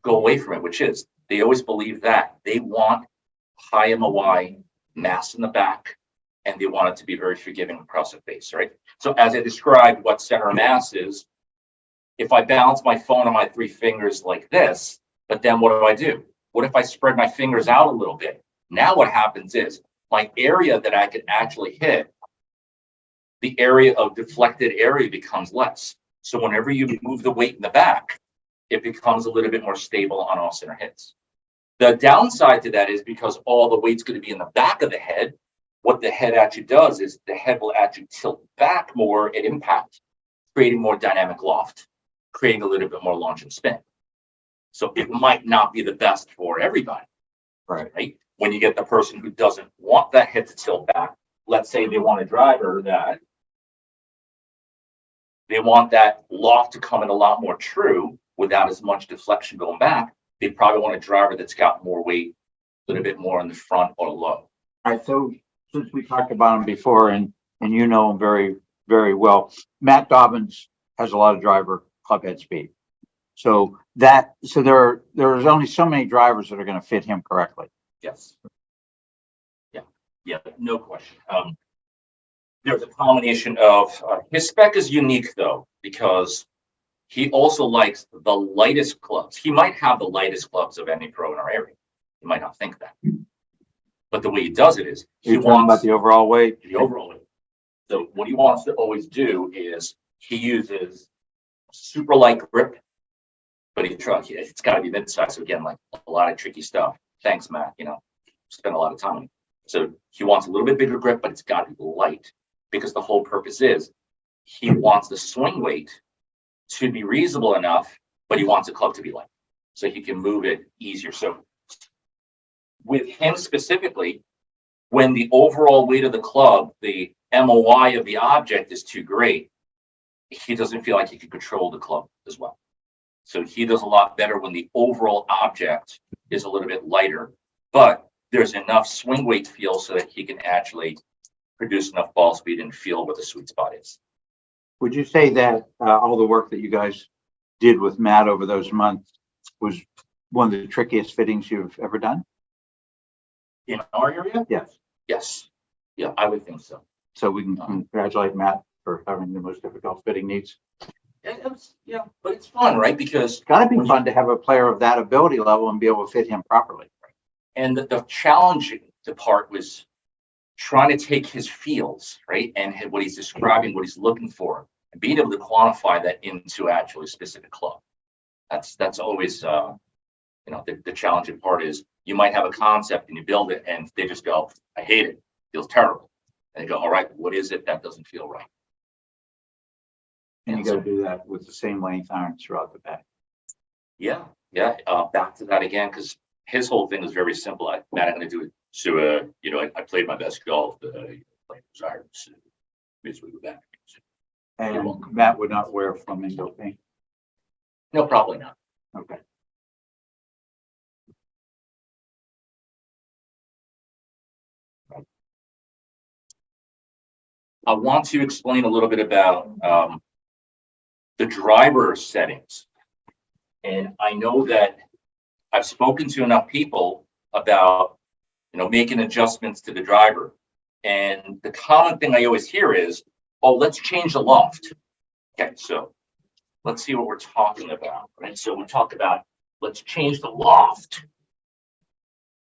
go away from it, which is they always believe that they want high MOI, mass in the back, and they want it to be very forgiving across the face, right? So as I described what center of mass is, if I balance my phone on my 3 fingers like this, but then what do? What if I spread my fingers out a little bit? Now what happens is my area that I could actually hit, the area of deflected area becomes less. So whenever you move the weight in the back, it becomes a little bit more stable on all center hits. The downside to that is because all the weight's going to be in the back of the head, what the head actually does is the head will actually tilt back more at impact, creating more dynamic loft, creating a little bit more launch and spin. So it might not be the best for everybody. Right? When you get the person who doesn't want that head to tilt back, let's say they want a driver that they want that loft to come in a lot more true without as much deflection going back. They probably want a driver that's got more weight, a little bit more in the front or low. All right. So since we talked about him before and you know him very, very well, Matt Dobbins has a lot of driver club head speed. So there's only so many drivers that are going to fit him correctly. Yes. Yeah, no question. There's a combination of his spec is unique though, because he also likes the lightest clubs. He might have the lightest clubs of any pro in our area. You might not think that, but the way he does it is he wants about the overall weight. The overall weight. So what he wants to always do is he uses super light grip, but it's got to be mid-size. So again, like a lot of tricky stuff. Thanks, Matt. Spend a lot of time on it. So he wants a little bit bigger grip, but it's got to be light because the whole purpose is he wants the swing weight to be reasonable enough, but he wants the club to be light so he can move it easier. So with him specifically, when the overall weight of the club, the MOI of the object is too great, he doesn't feel like he can control the club as well. So he does a lot better when the overall object is a little bit lighter, but there's enough swing weight feel so that he can actually produce enough ball speed and feel what the sweet spot is. Would you say that all the work that you guys did with Matt over those months was one of the trickiest fittings you've ever done? In our area? Yes. Yeah, I would think so. So we can congratulate Matt for having the most difficult fitting needs. But it's fun, right? Because it's got to be fun to have a player of that ability level and be able to fit him properly. And the challenging part was trying to take his feels, right? And what he's describing, what he's looking for, and being able to quantify that into actually a specific club. That's always, the challenging part is you might have a concept and you build it and they just go, I hate it. It feels terrible. And they go, all right, what is it that doesn't feel right? And you got to do that with the same length irons throughout the bag. Yeah. Back to that again, because his whole thing is very simple. Matt, I'm going to do it. So, I played my best golf. Playing desires. Basically, go back. And Matt would not wear flamingo paint. No, probably not. Okay. I want to explain a little bit about the driver settings. And I know that I've spoken to enough people about, making adjustments to the driver. And the common thing I always hear is, oh, let's change the loft. Okay, so let's see what we're talking about, right? So we talk about, let's change the loft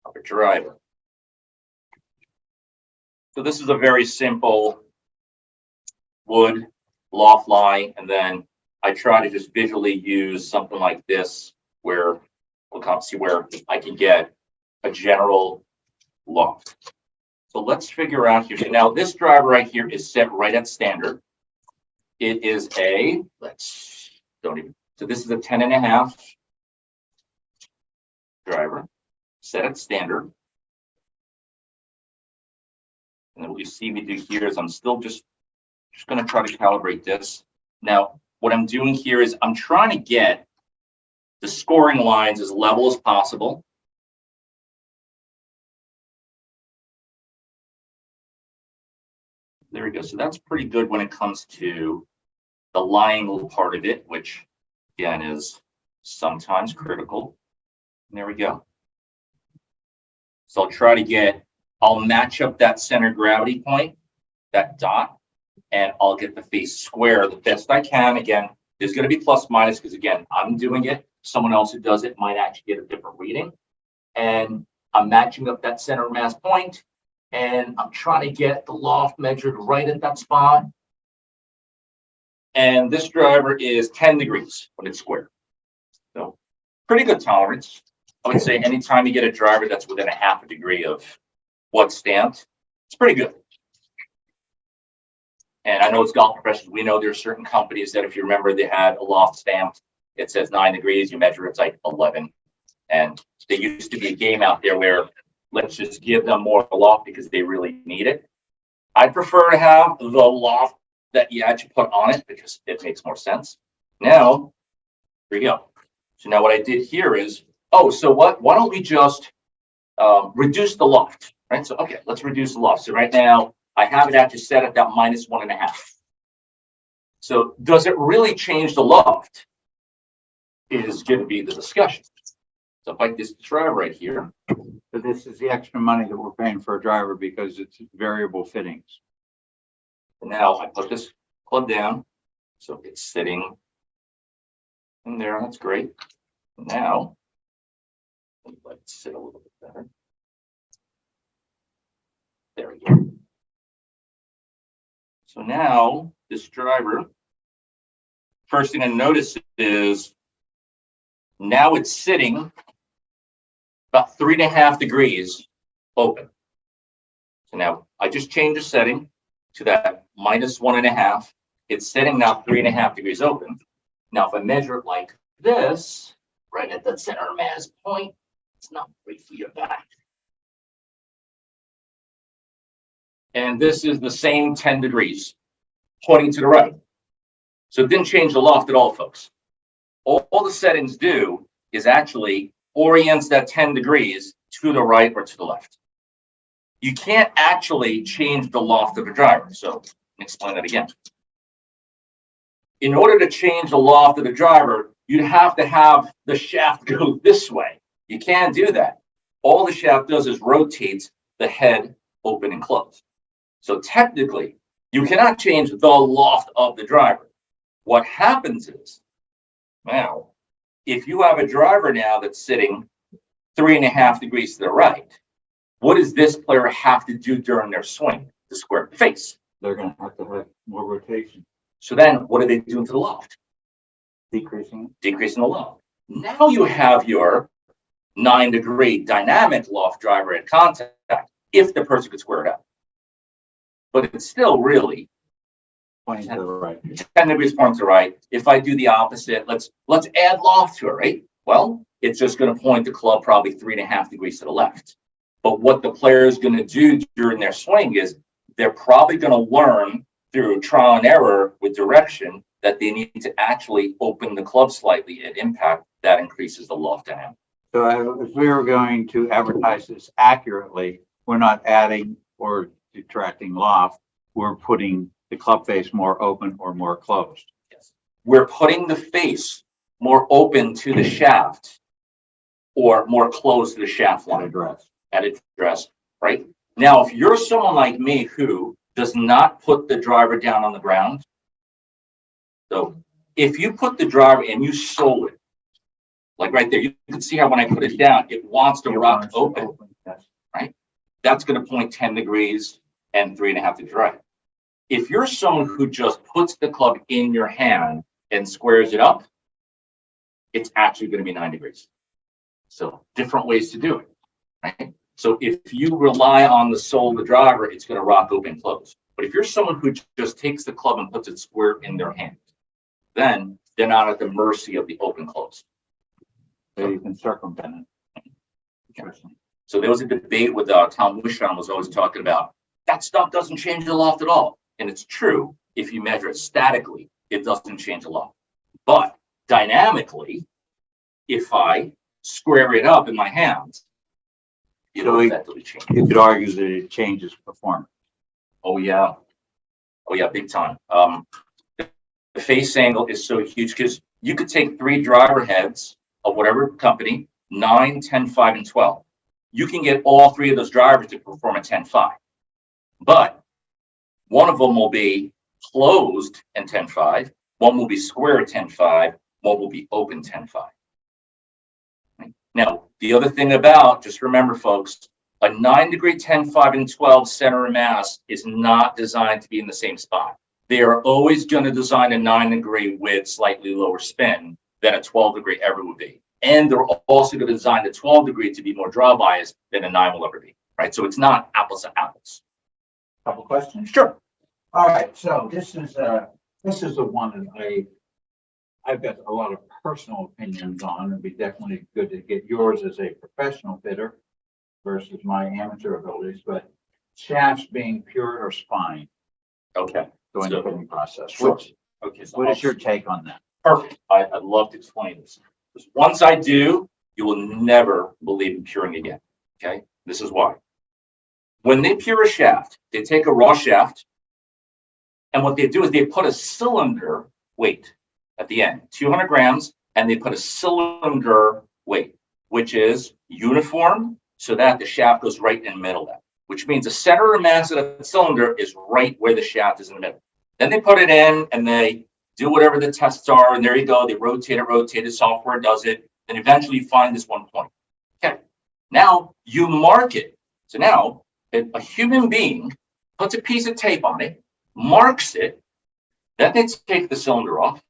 of a driver. So this is a very simple wood loft line, and then I try to just visually use something like this where we'll come see where I can get a general loft. So let's figure out here. Now this driver right here is set right at standard. It is a, so this is a 10.5 driver set at standard. And then what you see me do here is I'm still just going to try to calibrate this. Now, what I'm doing here is I'm trying to get the scoring lines as level as possible. There we go. So that's pretty good when it comes to the lying part of it, which again is sometimes critical. And there we go. So I'll match up that center gravity point, that dot, and I'll get the face square the best I can. Again, there's going to be plus minus because again, I'm doing it. Someone else who does it might actually get a different reading. And I'm matching up that center mass point, and I'm trying to get the loft measured right at that spot. And this driver is 10 degrees when it's square. So pretty good tolerance. I would say anytime you get a driver that's within a half a degree of what's stamped, it's pretty good. And I know it's golf professionals. We know there are certain companies that if you remember, they had a loft stamped. It says 9 degrees, you measure it's like 11. And there used to be a game out there where let's just give them more loft because they really need it. I prefer to have the loft that you actually put on it because it makes more sense. Now, here we go. So now what I did here is, so why don't we just reduce the loft, right? So, okay, let's reduce the loft. So right now I have it actually set at that -1.5. So does it really change the loft is going to be the discussion. So if I just drive right here. So this is the extra money that we're paying for a driver because it's variable fittings. And now I put this club down. So it's sitting in there. That's great. Now, let it sit a little bit better. There we go. So now this driver, first thing I notice is now it's sitting about 3.5 degrees open. So now I just changed the setting to that -1.5. It's sitting now 3.5 degrees open. Now, if I measure it like this, right at the center mass point, it's not great for your back. And this is the same 10 degrees pointing to the right. So it didn't change the loft at all, folks. All the settings do is actually orients that 10 degrees to the right or to the left. You can't actually change the loft of a driver. So let me explain that again. In order to change the loft of the driver, you'd have to have the shaft go this way. You can't do that. All the shaft does is rotates the head open and closed. So technically, you cannot change the loft of the driver. What happens is, now, if you have a driver now that's sitting 3.5 degrees to the right, what does this player have to do during their swing to square the face? They're going to have more rotation. So then what are they doing to the loft? Decreasing the loft. Now you have your 9-degree dynamic loft driver at contact if the person could square it up. But it's still really pointing to the right. 10 degrees pointing to the right. If I do the opposite, let's add loft to it, right? Well, it's just going to point the club probably 3.5 degrees to the left. But what the player is going to do during their swing is they're probably going to learn through trial and error with direction that they need to actually open the club slightly at impact. That increases the loft dynamic. So if we were going to advertise this accurately, we're not adding or detracting loft. We're putting the club face more open or more closed. Yes. We're putting the face more open to the shaft or more close to the shaft line. At address, right? Now, if you're someone like me who does not put the driver down on the ground, So if you put the driver and you sole it, like right there, you can see how when I put it down, it wants to rock open, Yes. right? That's going to point 10 degrees and 3.5 to drive. If you're someone who just puts the club in your hand and squares it up, it's actually going to be 9 degrees. So different ways to do it, right? So if you rely on the sole of the driver, it's going to rock open and close. But if you're someone who just takes the club and puts it square in their hand, then they're not at the mercy of the open close. So you can circumvent it. Interesting. So there was a debate with Tom Wishon was always talking about that stuff doesn't change the loft at all. And it's true. If you measure it statically, it doesn't change the loft. But dynamically, if I square it up in my hands, it'll effectively change. You could argue that it changes performance. Oh yeah. Oh yeah, big time. The face angle is so huge because you could take 3 driver heads of whatever company, 9, 10, 5, and 12. You can get all 3 of those drivers to perform a 10-5. But one of them will be closed and 10-5, one will be square 10-5, one will be open 10-5. Now, the other thing about, just remember folks, a 9-degree 10-5 and 12 center of mass is not designed to be in the same spot. They are always going to design a 9-degree with slightly lower spin than a 12-degree ever would be. And they're also going to design the 12-degree to be more draw biased than a 9 will ever be, right? So it's not apples to apples. Couple questions? Sure. All right, so this is the one that I've got a lot of personal opinions on. It'd be definitely good to get yours as a professional fitter versus my amateur abilities, but shafts being pure or spine Okay. during the So- fitting process. Sure. What Okay. what is your take on that? Perfect. I'd love to explain this. Because once I do, you will never believe in curing again. Okay. This is why. When they pure a shaft, they take a raw shaft, and what they do is they put a cylinder weight at the end, 200 grams, and they put a cylinder weight, which is uniform, so that the shaft goes right in the middle of that, which means the center of mass of the cylinder is right where the shaft is in the middle. Then they put it in and they do whatever the tests are, and there you go. They rotate it, software does it, and eventually you find this one point. Okay, now you mark it. So now a human being puts a piece of tape on it, marks it, then they take the cylinder off,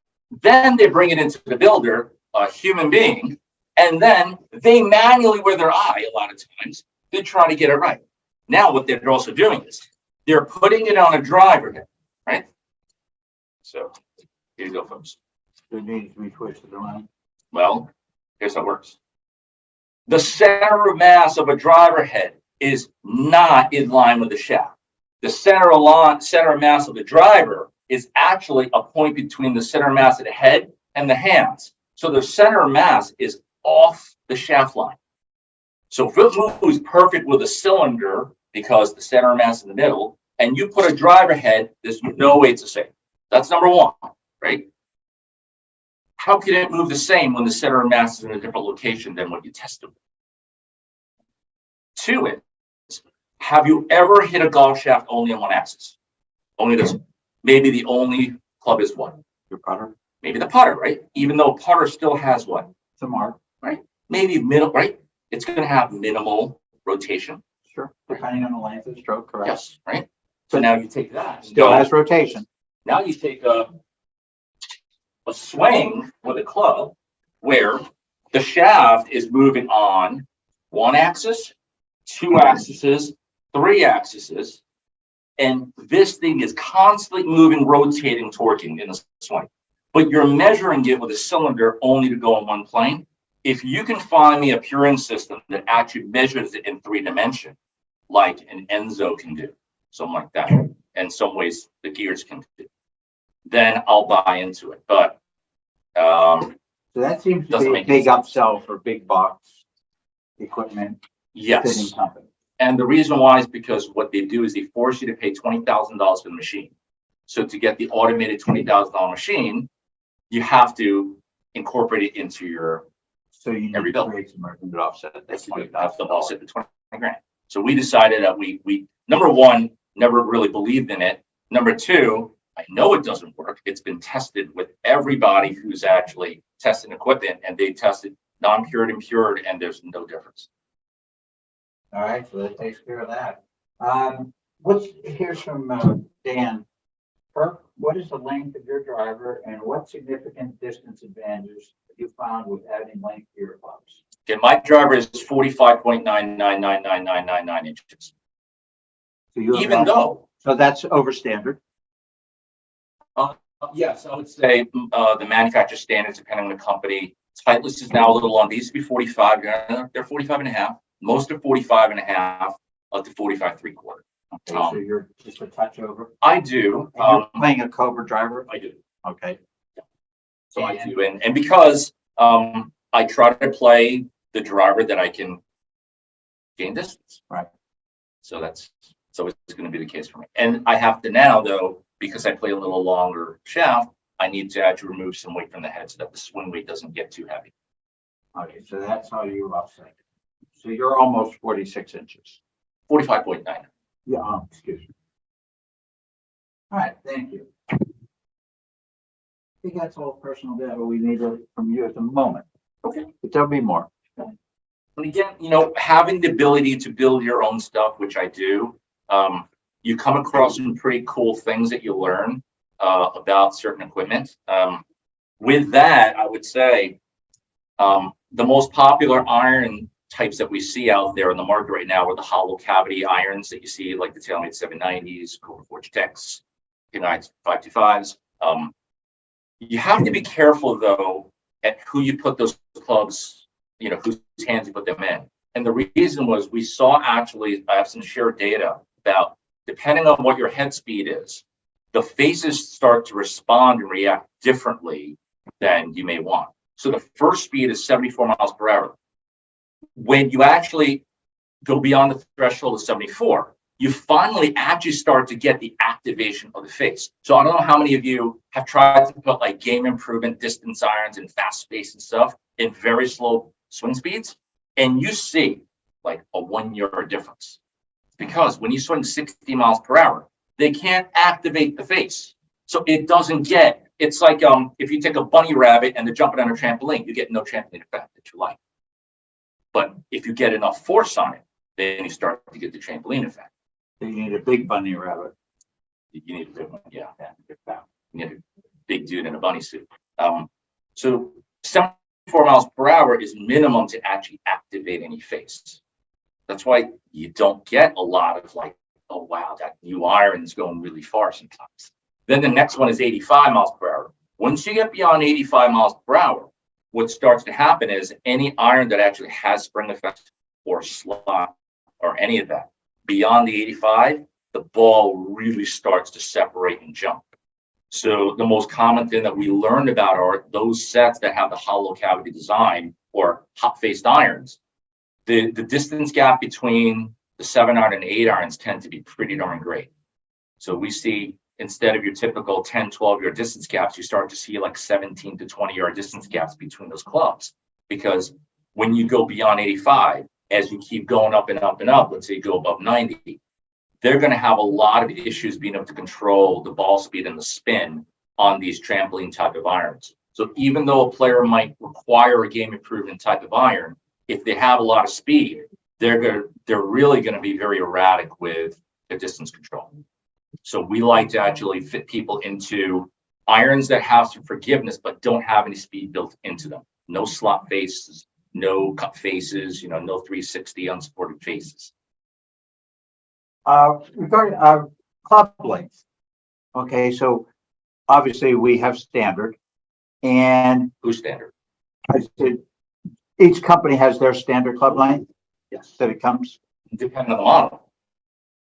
then they bring it into the builder, a human being, and then they manually, with their eye, a lot of times, they try to get it right. Now what they're also doing is they're putting it on a driver head, right? So here you go, folks. It needs to be twisted around. Well, here's how it works. The center of mass of a driver head is not in line with the shaft. The center of mass of the driver is actually a point between the center of mass of the head and the hands. So the center of mass is off the shaft line. So if it moves perfect with a cylinder because the center of mass is in the middle, and you put a driver head, there's no way it's the same. That's number one, right? How can it move the same when the center of mass is in a different location than what you tested? Two is, have you ever hit a golf shaft only on one axis? Only this. Maybe the only club is what? Your putter? Maybe the putter, right? Even though putter still has what? It's a mark. Right? Maybe middle, right? It's going to have minimal rotation. Sure. Depending on the length of the stroke, correct? Yes, right? So now you take that. Still has rotation. Now you take a swing with a club where the shaft is moving on one axis, 2 axes, 3 axes, and this thing is constantly moving, rotating, torquing in the swing. But you're measuring it with a cylinder only to go on one plane. If you can find me a puring system that actually measures it in 3 dimensions, like an Enzo can do, something like that, and some ways the gears can do, then I'll buy into it. But So that seems to Doesn't be a make big sense. upsell for big box equipment yes, fitting company. and the reason why is because what they do is they force you to pay $20,000 for the machine. So to get the automated $20,000 machine, you have to incorporate it into your So you need Every to bill. create some revenue to offset that have to $20,000. offset the 20 grand. So we decided that we number one, never really believed in it. Number two, I know it doesn't work. It's been tested with everybody who's actually testing equipment, and they tested non-cured and cured, and there's no difference. All right, so that takes care of that. Here's from Dan. Kirk, what is the length of your driver and what significant distance advantages have you found with adding length to your clubs? Okay, my driver is 45.9999999 inches. So you Even though, so that's over standard. yes, I would say the manufacturer standards, depending on the company, Titleist is now a little long. These used to be 45. They're 45 and a half. Most are 45 and a half up to 45 3/4. Okay, so you're just a touch over. I do. You're playing a Cobra driver. I do. Okay. So I do, and because I try to play the driver that I can gain distance. Right. So it's going to be the case for me. And I have to now, though, because I play a little longer shaft, I need to actually remove some weight from the head so that the swing weight doesn't get too heavy. Okay, so that's how you offset it. So you're almost 46 inches. 45.9. Yeah, excuse me. All right, thank you. I think that's all personal data we need from you at the moment. Okay. But there'll be more. And again, having the ability to build your own stuff, which I do, you come across some pretty cool things that you learn about certain equipment. With that, I would say the most popular iron types that we see out there in the market right now are the hollow cavity irons that you see, like the TaylorMade 790s, Cobra Forge Techs, United 525s. You have to be careful, though, at who you put those clubs, whose hands you put them in. And the reason was we saw actually, I have some shared data about, depending on what your head speed is, the faces start to respond and react differently than you may want. So the first speed is 74 miles per hour. When you actually go beyond the threshold of 74, you finally actually start to get the activation of the face. So I don't know how many of you have tried to put like game improvement distance irons and fast space and stuff in very slow swing speeds, and you see like a 1 yard difference. Because when you swing 60 miles per hour, they can't activate the face. So it doesn't get, it's like if you take a bunny rabbit and they're jumping on a trampoline, you get no trampoline effect that you like. But if you get enough force on it, then you start to get the trampoline effect. So you need a big bunny rabbit. You need a big one, yeah. You need a big dude in a bunny suit. So 74 miles per hour is minimum to actually activate any face. That's why you don't get a lot of like, oh wow, that new iron's going really far sometimes. Then the next one is 85 miles per hour. Once you get beyond 85 miles per hour, what starts to happen is any iron that actually has spring effect or slot or any of that, beyond the 85, the ball really starts to separate and jump. So the most common thing that we learned about are those sets that have the hollow cavity design or hot-faced irons. The distance gap between the 7-iron and 8-irons tend to be pretty darn great. So we see, instead of your typical 10, 12-yard distance gaps, you start to see like 17 to 20-yard distance gaps between those clubs. Because when you go beyond 85, as you keep going up and up and up, let's say you go above 90, they're going to have a lot of issues being able to control the ball speed and the spin on these trampoline type of irons. So even though a player might require a game improvement type of iron, if they have a lot of speed, they're really going to be very erratic with the distance control. So we like to actually fit people into irons that have some forgiveness, but don't have any speed built into them. No slot faces, no cut faces, no 360 unsupported faces. Regarding club length. Okay, so obviously we have standard, and Who's standard? I said each company has their standard club length. Yes. That it comes. Depending on the model.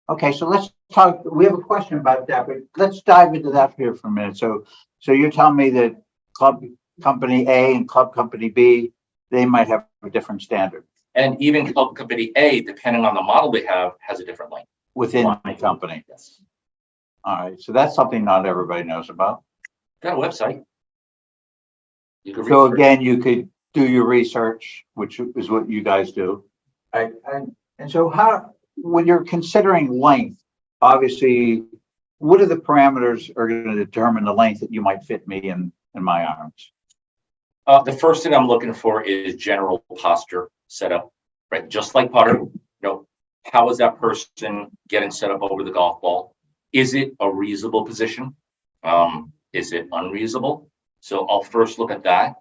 Okay, so let's talk. We have a question about that, but let's dive into that here for a minute. So you're telling me that club company A and club company B, they might have a different standard. And even club company A, depending on the model they have, has a different length. Within the company. Yes. All right, so that's something not everybody knows about. Got a website. You can So research. again, you could do your research, which is what you guys do. And so when you're considering length, obviously what are the parameters are going to determine the length that you might fit me in my arms? The first thing I'm looking for is general posture setup, right? Just like putter, how is that person getting set up over the golf ball? Is it a reasonable position? Is it unreasonable? So I'll first look at that.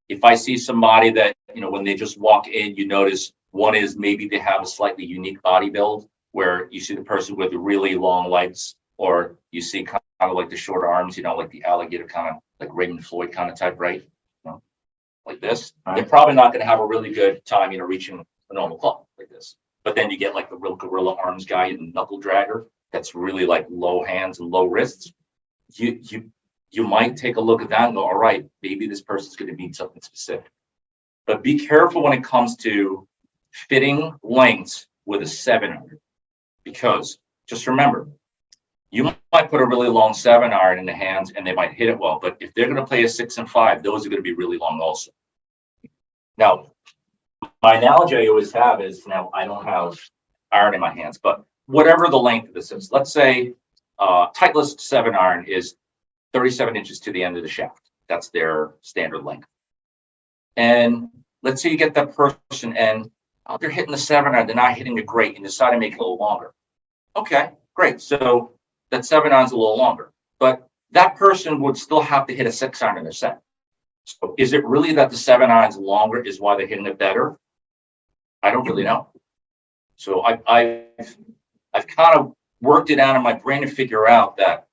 If I see somebody that, when they just walk in, you notice one is maybe they have a slightly unique body build where you see the person with really long legs, or you see kind of like the short arms, like the alligator kind of like Raymond Floyd kind of type, right? Like this, they're probably not going to have a really good time, reaching a normal club like this. But then you get like the real gorilla arms guy and knuckle dragger that's really like low hands and low wrists. You might take a look at that and go, all right, maybe this person's going to need something specific. But be careful when it comes to fitting lengths with a 7-iron, because just remember, you might put a really long 7-iron in the hands and they might hit it well, but if they're going to play a 6 and 5, those are going to be really long also. Now, my analogy I always have is, now I don't have iron in my hands, but whatever the length of this is, let's say Titleist 7-iron is 37 inches to the end of the shaft. That's their standard length. And let's say you get that person and they're hitting the 7-iron, they're not hitting it great, and decide to make it a little longer. Okay, great. So that 7-iron's a little longer, but that person would still have to hit a 6-iron in their set. So is it really that the 7-iron's longer is why they're hitting it better? I don't really know. So I've kind of worked it out in my brain to figure out that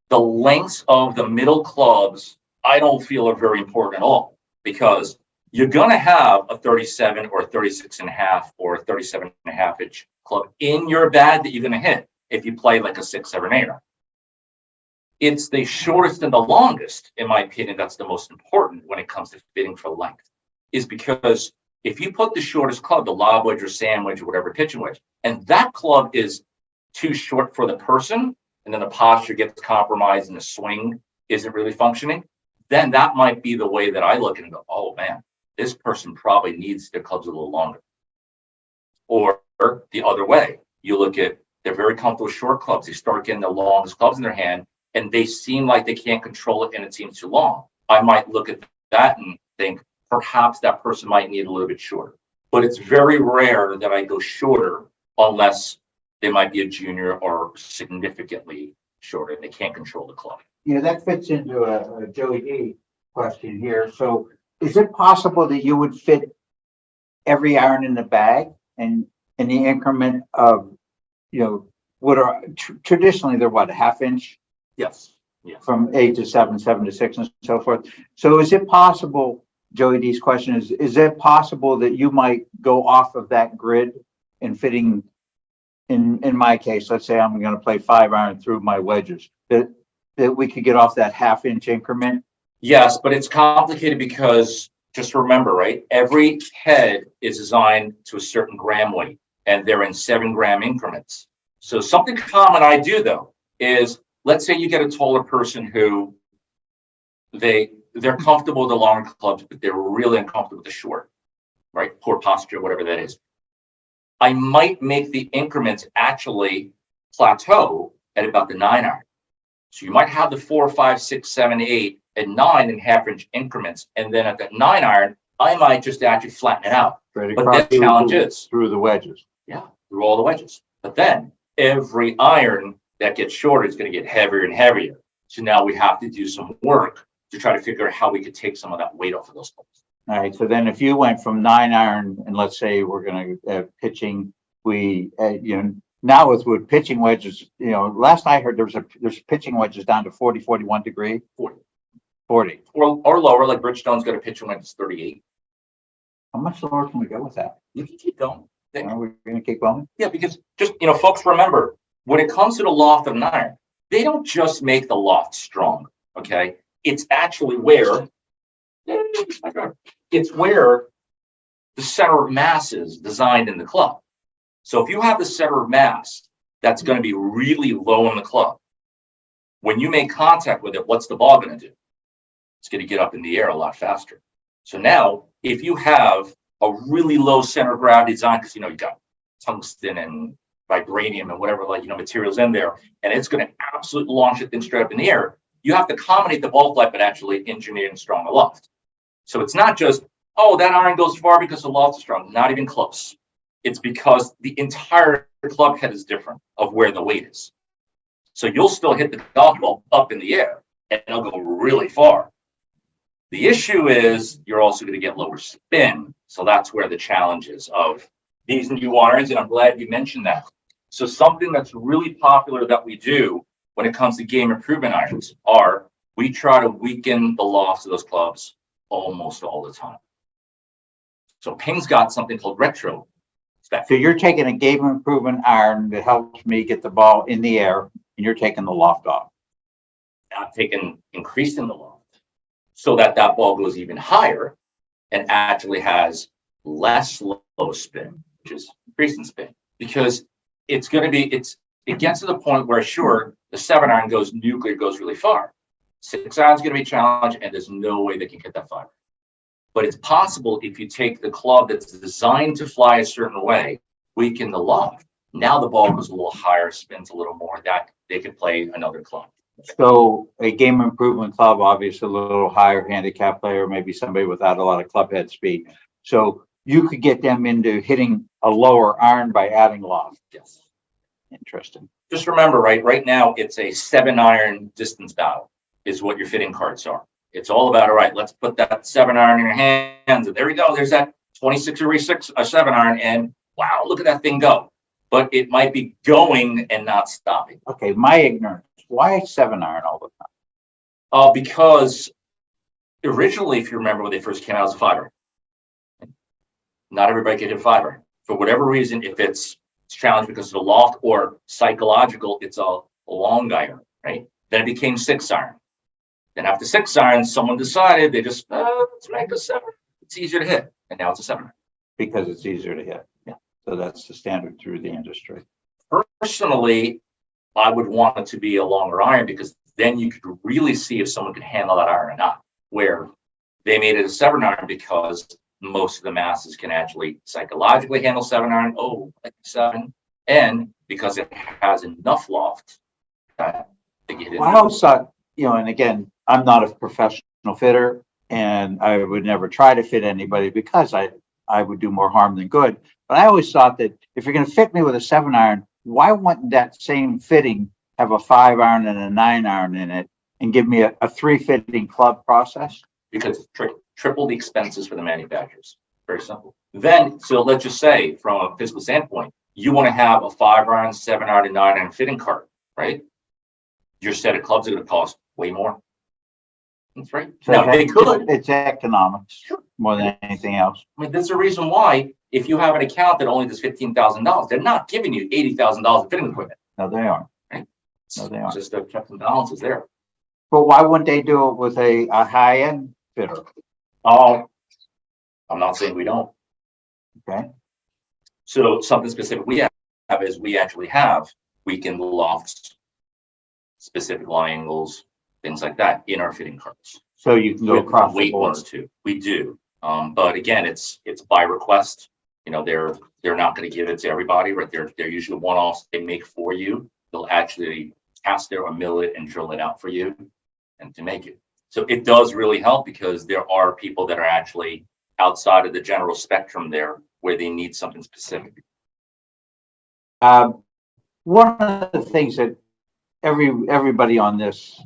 the lengths of the middle clubs, I don't feel are very important at all, because you're going to have a 37 or a 36 and a half or a 37 and a half inch club in your bag that you're going to hit if you play like a 6, 7, 8. It's the shortest and the longest, in my opinion, that's the most important when it comes to fitting for length, is because if you put the shortest club, the lob wedge or sand wedge or whatever pitching wedge, and that club is too short for the person, and then the posture gets compromised and the swing isn't really functioning, then that might be the way that I look and go, oh man, this person probably needs their clubs a little longer. Or the other way, you look at, they're very comfortable with short clubs. They start getting the longest clubs in their hand and they seem like they can't control it and it seems too long. I might look at that and think perhaps that person might need a little bit shorter. But it's very rare that I go shorter unless they might be a junior or significantly shorter and they can't control the club. That fits into a Joey D question here. So is it possible that you would fit every iron in the bag and in the increment of, what are traditionally they're what, a half inch? Yes. Yeah. From 8 to 7, 7 to 6 and so forth. So is it possible, Joey D's question is it possible that you might go off of that grid and fitting, in my case, let's say I'm going to play 5-iron through my wedges, that we could get off that half-inch increment? Yes, but it's complicated because just remember, right? Every head is designed to a certain gram weight and they're in 7-gram increments. So something common I do though is, let's say you get a taller person who they're comfortable with the longer clubs, but they're really uncomfortable with the short, right? Poor posture, whatever that is. I might make the increments actually plateau at about the 9-iron. So you might have the 4, 5, 6, 7, 8, and 9 in half-inch increments. And then at that 9-iron, I might just actually flatten it out. Right, but the challenge is through the wedges. Yeah, through all the wedges. But then every iron that gets shorter is going to get heavier and heavier. So now we have to do some work to try to figure out how we could take some of that weight off of those clubs. All right. So then if you went from 9-iron and let's say we're going to pitching, now with pitching wedges, last I heard there's pitching wedges down to 40, 41 degree. 40. Or lower, like Bridgestone's got a pitching wedge that's 38. How much lower can we go with that? You can keep going. Are we going to keep going? Yeah, because just, folks, remember, when it comes to the loft of an iron, they don't just make the loft strong, okay? It's actually where the center of mass is designed in the club. So if you have the center of mass that's going to be really low in the club, when you make contact with it, what's the ball going to do? It's going to get up in the air a lot faster. So now, if you have a really low center of gravity design, because you got tungsten and vibranium and whatever, like, materials in there, and it's going to absolutely launch it thing straight up in the air. You have to accommodate the ball flight, but actually engineer and strong aloft. So it's not just, oh, that iron goes far because the loft is strong. Not even close. It's because the entire club head is different of where the weight is. So you'll still hit the golf ball up in the air and it'll go really far. The issue is you're also going to get lower spin. So that's where the challenge is of these new irons. And I'm glad you mentioned that. So something that's really popular that we do when it comes to game improvement irons are we try to weaken the lofts of those clubs almost all the time. So Ping's got something called retro. So you're taking a game improvement iron that helps me get the ball in the air, and you're taking the loft off. I'm increasing the loft so that ball goes even higher and actually has less low spin, which is increasing spin, because it gets to the point where, sure, the 7-iron goes nuclear, goes really far. 6-iron is going to be challenged, and there's no way they can get that far. But it's possible if you take the club that's designed to fly a certain way, weaken the loft. Now the ball goes a little higher, spins a little more, that they could play another club. So a game improvement club, obviously a little higher handicap player, maybe somebody without a lot of club head speed. So you could get them into hitting a lower iron by adding loft. Yes. Interesting. Just remember, right now it's a 7-iron distance battle is what your fitting cards are. It's all about, all right, let's put that 7-iron in your hands. And there we go. There's that 26 or 7-iron. And wow, look at that thing go. But it might be going and not stopping. Okay, my ignorance. Why 7-iron all the time? Because originally, if you remember when they first came out, it was a 5-iron. Not everybody could hit 5-iron. For whatever reason, if it's challenged because of the loft or psychological, it's a long iron, right? Then it became 6-iron. Then after 6-iron, someone decided they just, let's make a 7. It's easier to hit. And now it's a 7-iron. Because it's easier to hit. Yeah. So that's the standard through the industry. Personally, I would want it to be a longer iron because then you could really see if someone could handle that iron or not. Where they made it a 7-iron because most of the masses can actually psychologically handle 7-iron. Oh, like 7. And because it has enough loft that they get in. Well, I always thought, and again, I'm not a professional fitter and I would never try to fit anybody because I would do more harm than good. But I always thought that if you're going to fit me with a 7-iron, why wouldn't that same fitting have a 5-iron and a 9-iron in it and give me a 3-fitting club process? Because triple the expenses for the manufacturers. Very simple. Then, so let's just say from a physical standpoint, you want to have a 5-iron, 7-iron, and 9-iron fitting cart, right? Your set of clubs are going to cost way more. That's right. So now, they could. It's economics more than anything else. I mean, there's a reason why, if you have an account that only does $15,000, they're not giving you $80,000 of fitting equipment. No, they aren't. Right? No, they aren't. Just the checks and balances there. But why wouldn't they do it with a high-end fitter? Oh, I'm not saying we don't. Okay. So something specific we have is we actually have weakened lofts, specific lie angles, things like that in our fitting carts. So you can go across weight the board. ones too. We do. But again, it's by request. They're not going to give it to everybody, right? They're usually one-offs they make for you. They'll actually cast it or mill it and drill it out for you and to make it. So it does really help because there are people that are actually outside of the general spectrum there where they need something specific. One of the things that everybody on this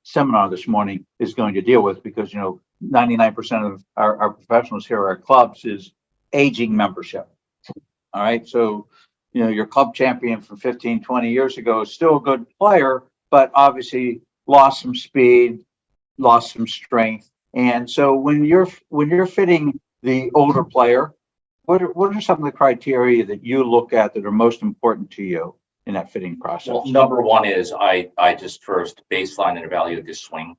seminar this morning is going to deal with, because 99% of our professionals here at our clubs is aging membership. All right, so your club champion from 15, 20 years ago is still a good player, but obviously lost some speed, lost some strength. And so when you're fitting the older player, what are some of the criteria that you look at that are most important to you in that fitting process? Well, number one is I just first baseline and evaluate this swing,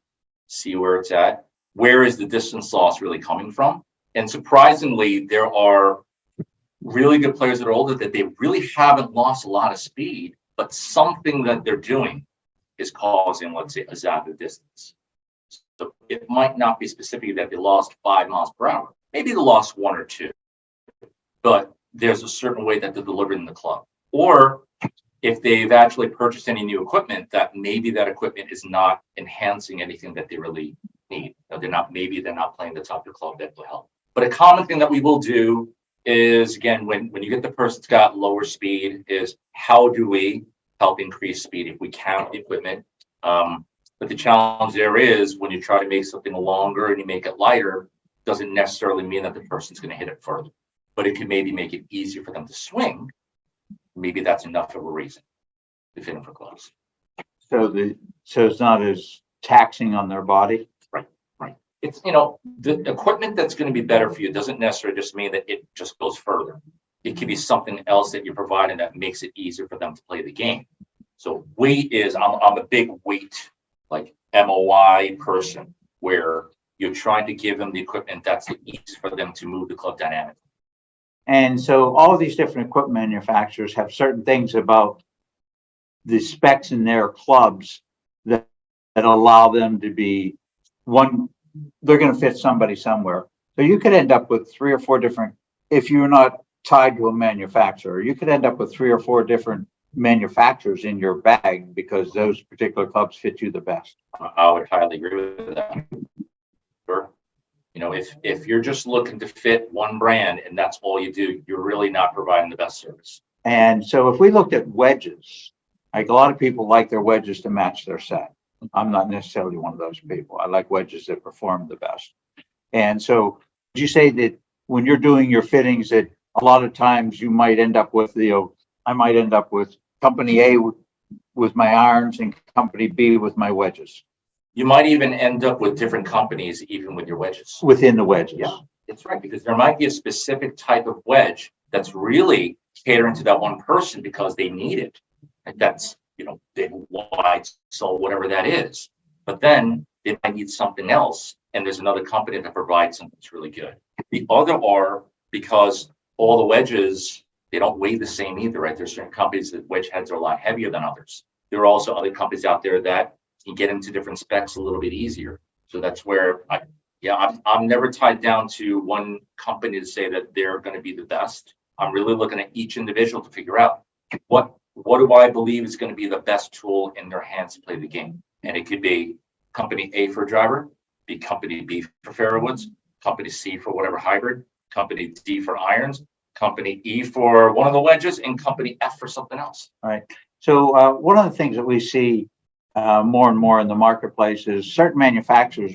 see where it's at. Where is the distance loss really coming from? And surprisingly, there are really good players that are older that they really haven't lost a lot of speed, but something that they're doing is causing, let's say, a zap of distance. So it might not be specific that they lost 5 miles per hour. Maybe they lost 1 or 2, but there's a certain way that they're delivering the club. or if they've actually purchased any new equipment, that maybe that equipment is not enhancing anything that they really need. They're not playing the top of the club that will help. But a common thing that we will do is, again, when you get the person that's got lower speed, is how do we help increase speed if we can with the equipment? But the challenge there is when you try to make something longer and you make it lighter, doesn't necessarily mean that the person's going to hit it further, but it can maybe make it easier for them to swing. Maybe that's enough of a reason to fit them for clubs. So it's not as taxing on their body. Right. It's, the equipment that's going to be better for you doesn't necessarily just mean that it just goes further. It could be something else that you're providing that makes it easier for them to play the game. So weight is, I'm a big weight, like MOI person, where you're trying to give them the equipment that's easy for them to move the club dynamically. And so all of these different equipment manufacturers have certain things about the specs in their clubs that allow them to be one, they're going to fit somebody somewhere. So you could end up with 3 or 4 different, if you're not tied to a manufacturer, you could end up with 3 or 4 different manufacturers in your bag because those particular clubs fit you the best. I would highly agree with that. Sure. If you're just looking to fit one brand and that's all you do, you're really not providing the best service. And so if we looked at wedges, like a lot of people like their wedges to match their set. I'm not necessarily one of those people. I like wedges that perform the best. And so would you say that when you're doing your fittings that a lot of times you might end up with I might end up with company A with my irons and company B with my wedges? You might even end up with different companies, even with your wedges. Within the wedges. Yeah, that's right. Because there might be a specific type of wedge that's really catering to that one person because they need it. And that's, big, wide, so whatever that is. But then they might need something else. And there's another company that provides something that's really good. The other are, because all the wedges, they don't weigh the same either, right? There's certain companies that wedge heads are a lot heavier than others. There are also other companies out there that can get into different specs a little bit easier. So that's where I'm never tied down to one company to say that they're going to be the best. I'm really looking at each individual to figure out what do I believe is going to be the best tool in their hands to play the game. And it could be company A for driver, be company B for fairwoods, company C for whatever hybrid, company D for irons, company E for one of the wedges, and company F for something else. All right. So one of the things that we see more and more in the marketplace is certain manufacturers,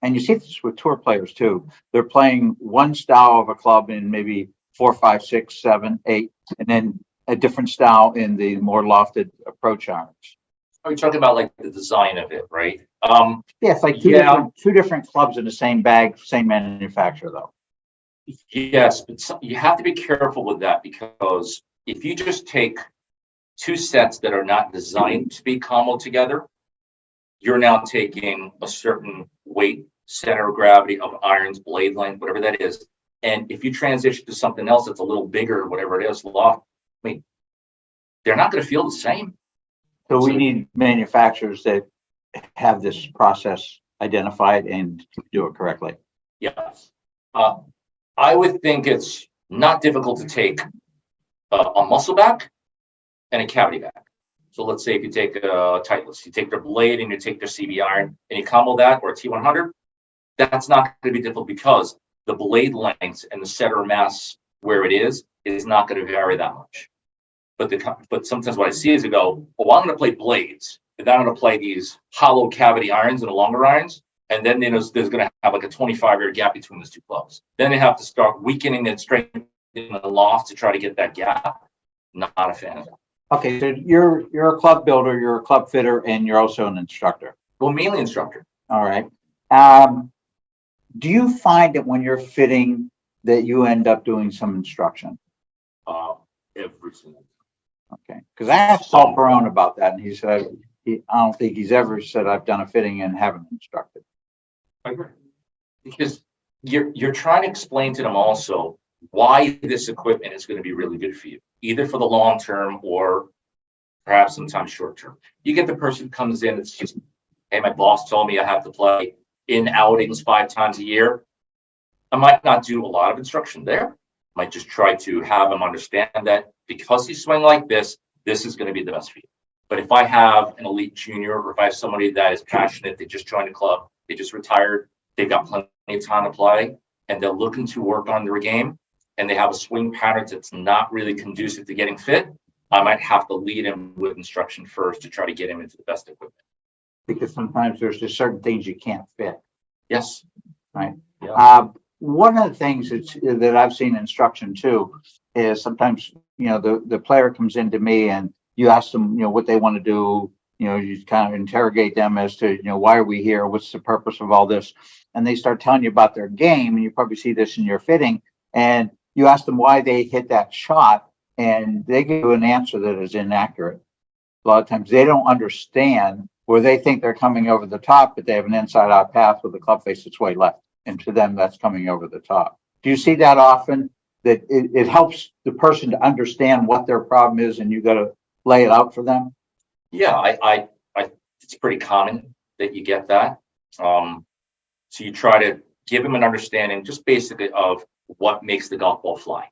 and you see this with tour players too. They're playing one style of a club in maybe 4, 5, 6, 7, 8, and then a different style in the more lofted approach irons. Are you talking about like the design of it, right? Yeah, it's like two different clubs in the same bag, same manufacturer though. Yes, but you have to be careful with that, because if you just take 2 sets that are not designed to be comboed together, you're now taking a certain weight, center of gravity of irons, blade length, whatever that is. And if you transition to something else that's a little bigger, whatever it is, loft, they're not going to feel the same. So we need manufacturers that have this process identified and do it correctly. Yes. I would think it's not difficult to take a muscle back and a cavity back. So let's say if you take a Titleist, you take their blade and you take their CB iron and you combo that, or a T100, that's not going to be difficult because the blade length and the center mass where it is not going to vary that much. But sometimes what I see is I go, well, I'm going to play blades, and then I'm going to play these hollow cavity irons and the longer irons. And then there's going to have like a 25-year gap between those 2 clubs. Then they have to start weakening and strengthening the loft to try to get that gap. Not a fan of that. Okay, so you're a club builder, you're a club fitter, and you're also an instructor. Well, mainly instructor. All right. Do you find that when you're fitting that you end up doing some instruction? Every single time. Okay, because I asked Paul Perone about that, and he said I don't think he's ever said I've done a fitting and haven't instructed. I agree. Because you're trying to explain to them also why this equipment is going to be really good for you, either for the long term or perhaps sometimes short term. You get the person who comes in, it's just, hey, my boss told me I have to play in outings 5 times a year. I might not do a lot of instruction there. Might just try to have them understand that because he's swinging like this is going to be the best for you. But if I have an elite junior, or if I have somebody that is passionate, they just joined a club, they just retired, they've got plenty of time to play, and they're looking to work on their game, and they have a swing pattern that's not really conducive to getting fit, I might have to lead him with instruction first to try to get him into the best equipment. Because sometimes there's just certain things you can't fit. Yes. Right. Yeah. One of the things that I've seen instruction too is sometimes, the player comes into me and you ask them, what they want to do. You kind of interrogate them as to, why are we here? What's the purpose of all this? And they start telling you about their game. And you probably see this in your fitting. And you ask them why they hit that shot, and they give you an answer that is inaccurate. A lot of times they don't understand, where they think they're coming over the top, but they have an inside out path with the club face its way left. And to them, that's coming over the top. Do you see that often? That it helps the person to understand what their problem is, and you got to lay it out for them? Yeah, I it's pretty common that you get that. So you try to give them an understanding just basically of what makes the golf ball fly,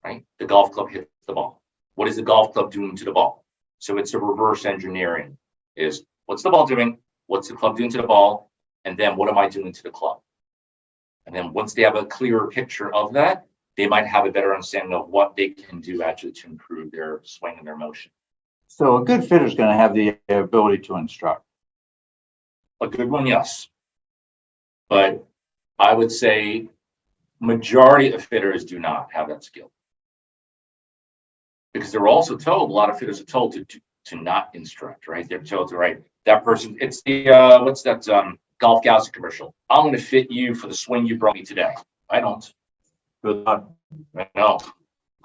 right? The golf club hits the ball. What is the golf club doing to the ball? So it's a reverse engineering. Is what's the ball doing? What's the club doing to the ball? And then what am I doing to the club? And then once they have a clearer picture of that, they might have a better understanding of what they can do actually to improve their swing and their motion. So a good fitter is going to have the ability to instruct. A good one, yes. But I would say majority of fitters do not have that skill. Because they're also told, a lot of fitters are told to not instruct, right? They're told to, right, that person, it's the, what's that Golf Galaxy commercial? I'm going to fit you for the swing you brought me today. I don't. Good luck. I know.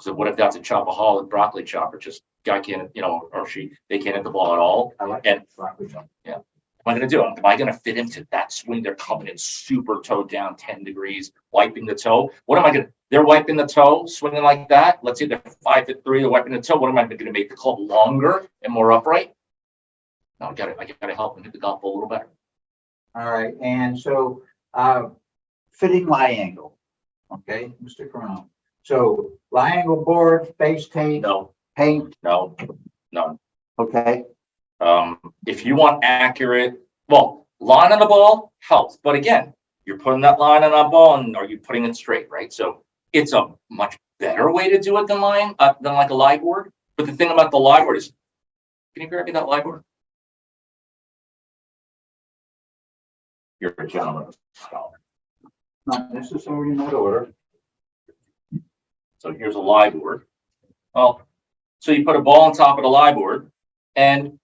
So what if that's a chopaholic broccoli chopper? Just guy can't, or they can't hit the ball at all. I like and broccoli chopper. Yeah. What am I going to do? Am I going to fit into that swing? They're coming in super toe down 10 degrees, wiping the toe. What am I going to? They're wiping the toe, swinging like that. Let's say they're 5'3", they're wiping the toe. What am I going to make the club longer and more upright? No, I got to help them hit the golf ball a little better. All right. And so fitting lie angle. Okay, Mr. Corona. So lie angle board, face tape, No, paint. no. Okay. If you want accurate, line on the ball helps. But again, you're putting that line on a ball, and are you putting it straight, right? So it's a much better way to do it than like a lie board. But the thing about the lie board is, can you grab me that lie board? You're a gentleman. Not necessarily in that order. So here's a lie board. Well, so you put a ball on top of the lie board, and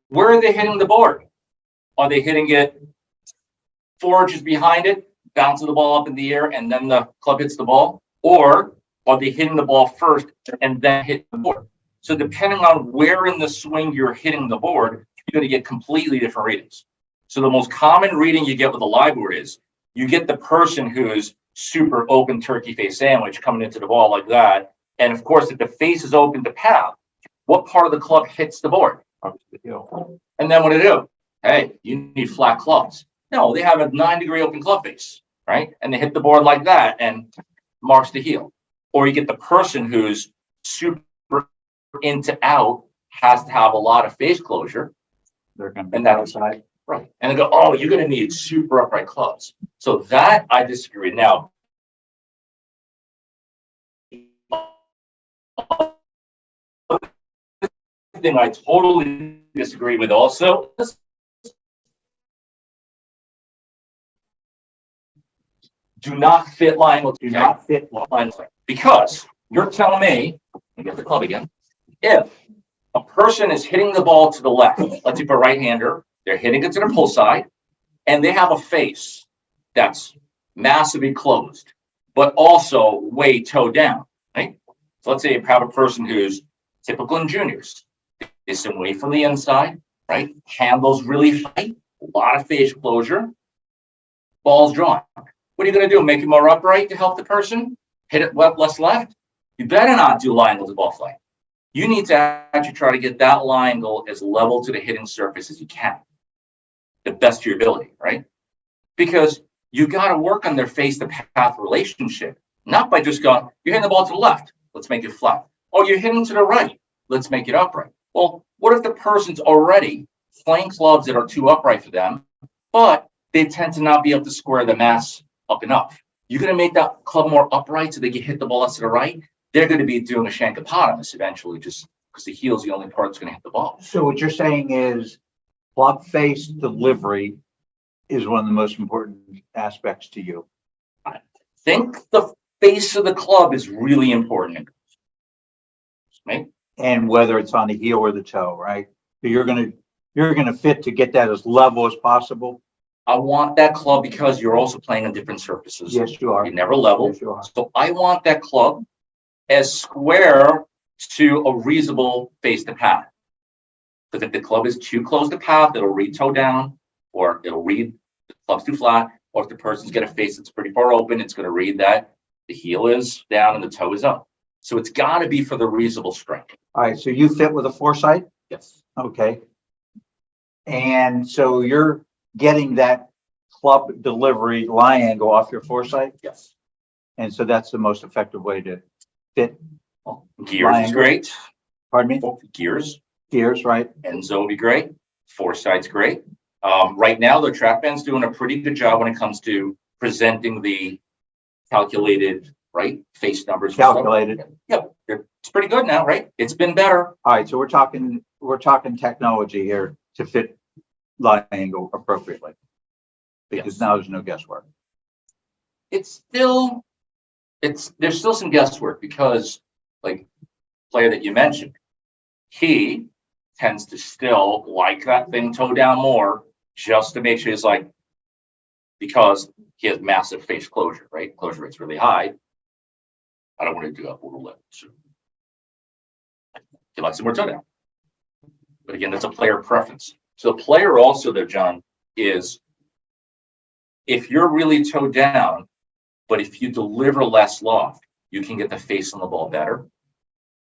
where are they hitting the board? Are they hitting it 4 inches behind it, bouncing the ball up in the air, and then the club hits the ball? Or are they hitting the ball first and then hit the board? So depending on where in the swing you're hitting the board, you're going to get completely different readings. So the most common reading you get with a lie board is you get the person who's super open turkey face sandwich coming into the ball like that. And of course, if the face is open to path, what part of the club hits the board? And then what do they do? Hey, you need flat clubs. No, they have a 9-degree open club face, right? And they hit the board like that and marks the heel. Or you get the person who's super into out, has to have a lot of face closure. They're going to be And that outside. Right. And they go, oh, you're going to need super upright clubs. So that I disagree. Now, thing I totally disagree with also is do not fit line. Do not fit line because you're telling me, let me get the club again, if a person is hitting the ball to the left, let's say for a right-hander, they're hitting it to the pull side, and they have a face that's massively closed, but also way toe down, right? So let's say you have a person who's typical in juniors, is away from the inside, right? Handles really tight, a lot of face closure, ball's drawn. What are you going to do? Make it more upright to help the person hit it less left? You better not do lie angle to ball flight. You need to actually try to get that lie angle as level to the hitting surface as you can, the best of your ability, right? Because you got to work on their face to path relationship, not by just going, you're hitting the ball to the left, let's make it flat. Oh, you're hitting to the right. Let's make it upright. Well, what if the person's already playing clubs that are too upright for them, but they tend to not be able to square the mass up enough? You're going to make that club more upright so they can hit the ball less to the right. They're going to be doing a shankopotamus eventually, just because the heel is the only part that's going to hit the ball. So what you're saying is club face delivery is one of the most important aspects to you. I think the face of the club is really important. Right? And whether it's on the heel or the toe, right? So you're gonna fit to get that as level as possible. I want that club because you're also playing on different surfaces. Yes, you are. You never level. Yes, you are. So I want that club as square to a reasonable face to path. Because if the club is too close to path, it'll read toe down, or it'll read the club's too flat, or if the person's got a face that's pretty far open, it's going to read that the heel is down and the toe is up. So it's got to be for the reasonable strength. All right, so you fit with a foresight? Yes. Okay. And so you're getting that club delivery lie angle off your foresight? Yes. And so that's the most effective way to fit. Well, gears is great. Pardon me? Gears. Gears, right? Enzo would be great. Foresight's great. Right now, the TrackMan's doing a pretty good job when it comes to presenting the calculated, right, face numbers. Calculated. Yep, it's pretty good now, right? It's been better. All right, so we're talking technology here to fit line angle appropriately. Because Yes. now there's no guesswork. There's still some guesswork because, like, player that you mentioned, he tends to still like that thing toe down more just to make sure he's like, because he has massive face closure, right? Closure rate's really high. I don't want to do up a little bit. So he likes it more toe down. But again, that's a player preference. So the player also there, John, is if you're really toe down, but if you deliver less loft, you can get the face on the ball better.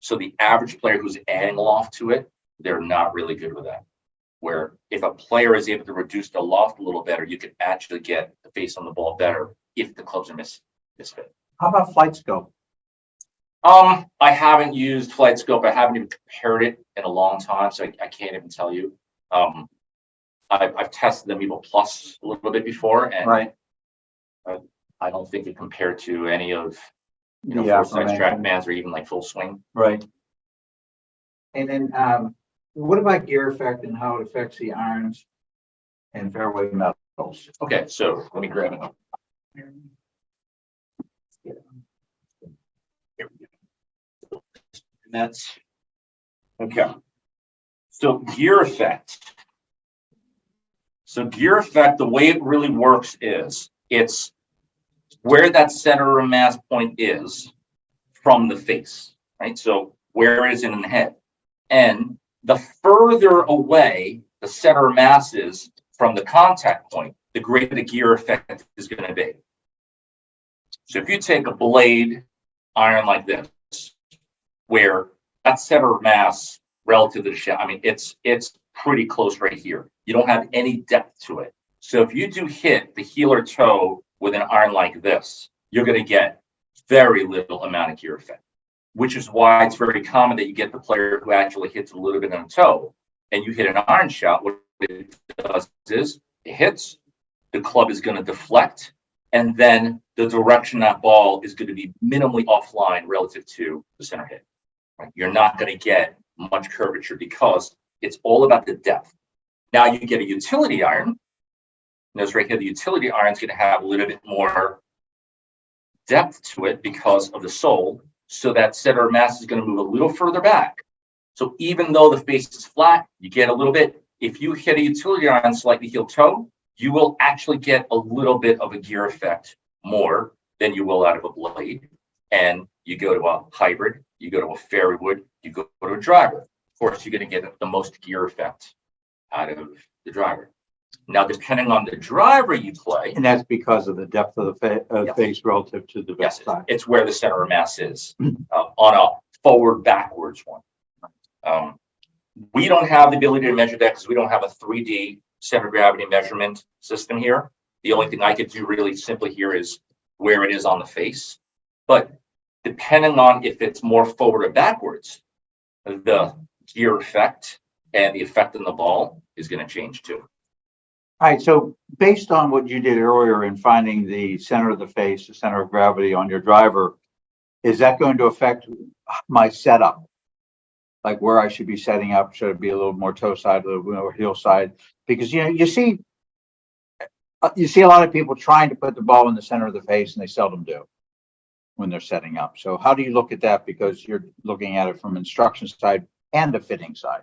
So the average player who's adding loft to it, they're not really good with that. Where if a player is able to reduce the loft a little better, you can actually get the face on the ball better if the clubs are misfit. How about flight scope? I haven't used flight scope. I haven't even compared it in a long time, so I can't even tell you. I've tested the Mevo Plus a little bit before, and Right. I don't think it compared to any of Yeah, Foresight's TrackMans or even like Full Swing. right. And then what about gear effect and how it affects the irons and fairway metals? Okay, so let me grab it. Here we go. And that's okay. So gear effect. So gear effect, the way it really works is it's where that center of mass point is from the face, right? So where it is in the head. And the further away the center of mass is from the contact point, the greater the gear effect is going to be. So if you take a blade iron like this, where that center of mass relative to the shaft, I mean, it's pretty close right here. You don't have any depth to it. So if you do hit the heel or toe with an iron like this, you're going to get very little amount of gear effect, which is why it's very common that you get the player who actually hits a little bit on the toe and you hit an iron shot. What it does is it hits, the club is going to deflect, and then the direction that ball is going to be minimally offline relative to the center hit. Right? You're not going to get much curvature because it's all about the depth. Now you get a utility iron. Notice right here, the utility iron is going to have a little bit more depth to it because of the sole. So that center of mass is going to move a little further back. So even though the face is flat, you get a little bit. If you hit a utility iron slightly heel toe, you will actually get a little bit of a gear effect more than you will out of a blade. And you go to a hybrid, you go to a fairway wood, you go to a driver. Of course, you're going to get the most gear effect out of the driver. Now, depending on the driver you play, And that's because of the depth of the Yes. face relative to the yes, backside. it's where the center of mass is on a forward backwards one. We don't have the ability to measure that because we don't have a 3D center of gravity measurement system here. The only thing I could do really simply here is where it is on the face. But depending on if it's more forward or backwards, the gear effect and the effect on the ball is going to change too. All right, so based on what you did earlier in finding the center of the face, the center of gravity on your driver, is that going to affect my setup? Like where I should be setting up? Should it be a little more toe side, a little more heel side? Because you see a lot of people trying to put the ball in the center of the face, and they seldom do when they're setting up. So how do you look at that? Because you're looking at it from instruction side and the fitting side.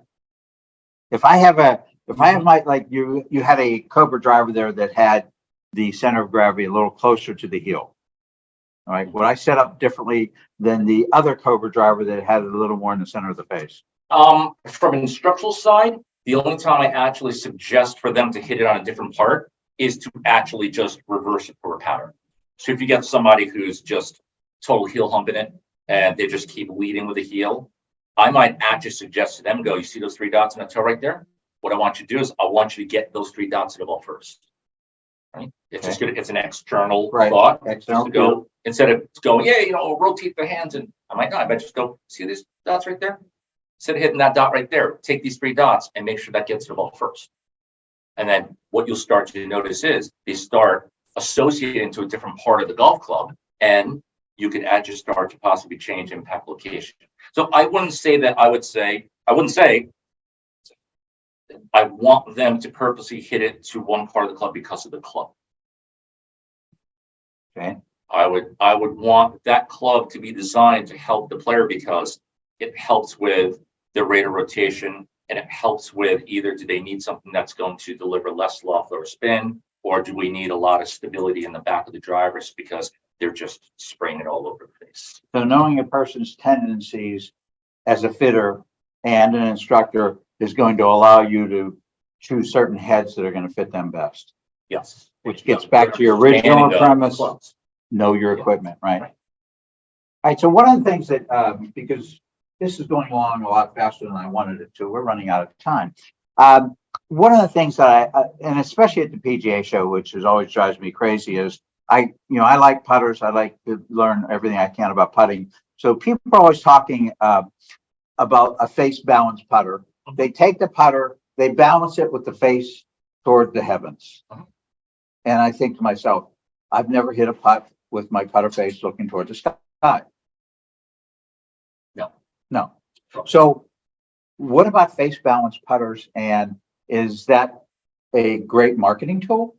If I have my, like you had a Cobra driver there that had the center of gravity a little closer to the heel. All right, would I set up differently than the other Cobra driver that had it a little more in the center of the face? From an instructional side, the only time I actually suggest for them to hit it on a different part is to actually just reverse it for a pattern. So if you get somebody who's just total heel humping it and they just keep leading with the heel, I might actually suggest to them, go, you see those 3 dots on the toe right there? What I want you to do is I want you to get those 3 dots in the ball first. Right? It's just good. It's an external thought. External to go, instead of going, yeah, rotate the hands. And I might not, I might just go, see these dots right there? Instead of hitting that dot right there, take these 3 dots and make sure that gets to the ball first. And then what you'll start to notice is they start associating to a different part of the golf club, and you can actually start to possibly change impact location. So I wouldn't say I wouldn't say I want them to purposely hit it to one part of the club because of the club. Okay. I would want that club to be designed to help the player because it helps with the rate of rotation, and it helps with either do they need something that's going to deliver less loft or spin, or do we need a lot of stability in the back of the drivers because they're just spraying it all over the place. So knowing a person's tendencies as a fitter and an instructor is going to allow you to choose certain heads that are going to fit them best. Yes. Which gets back to your original premise, clubs. know your equipment, right? All right, so one of the things that, because this is going along a lot faster than I wanted it to, we're running out of time. One of the things that and especially at the PGA show, which is always drives me crazy, is I like putters. I like to learn everything I can about putting. So people are always talking about a face balance putter. They take the putter, they balance it with the face toward the heavens. And I think to myself, I've never hit a putt with my putter face looking toward the sky. No. So what about face balance putters, and is that a great marketing tool?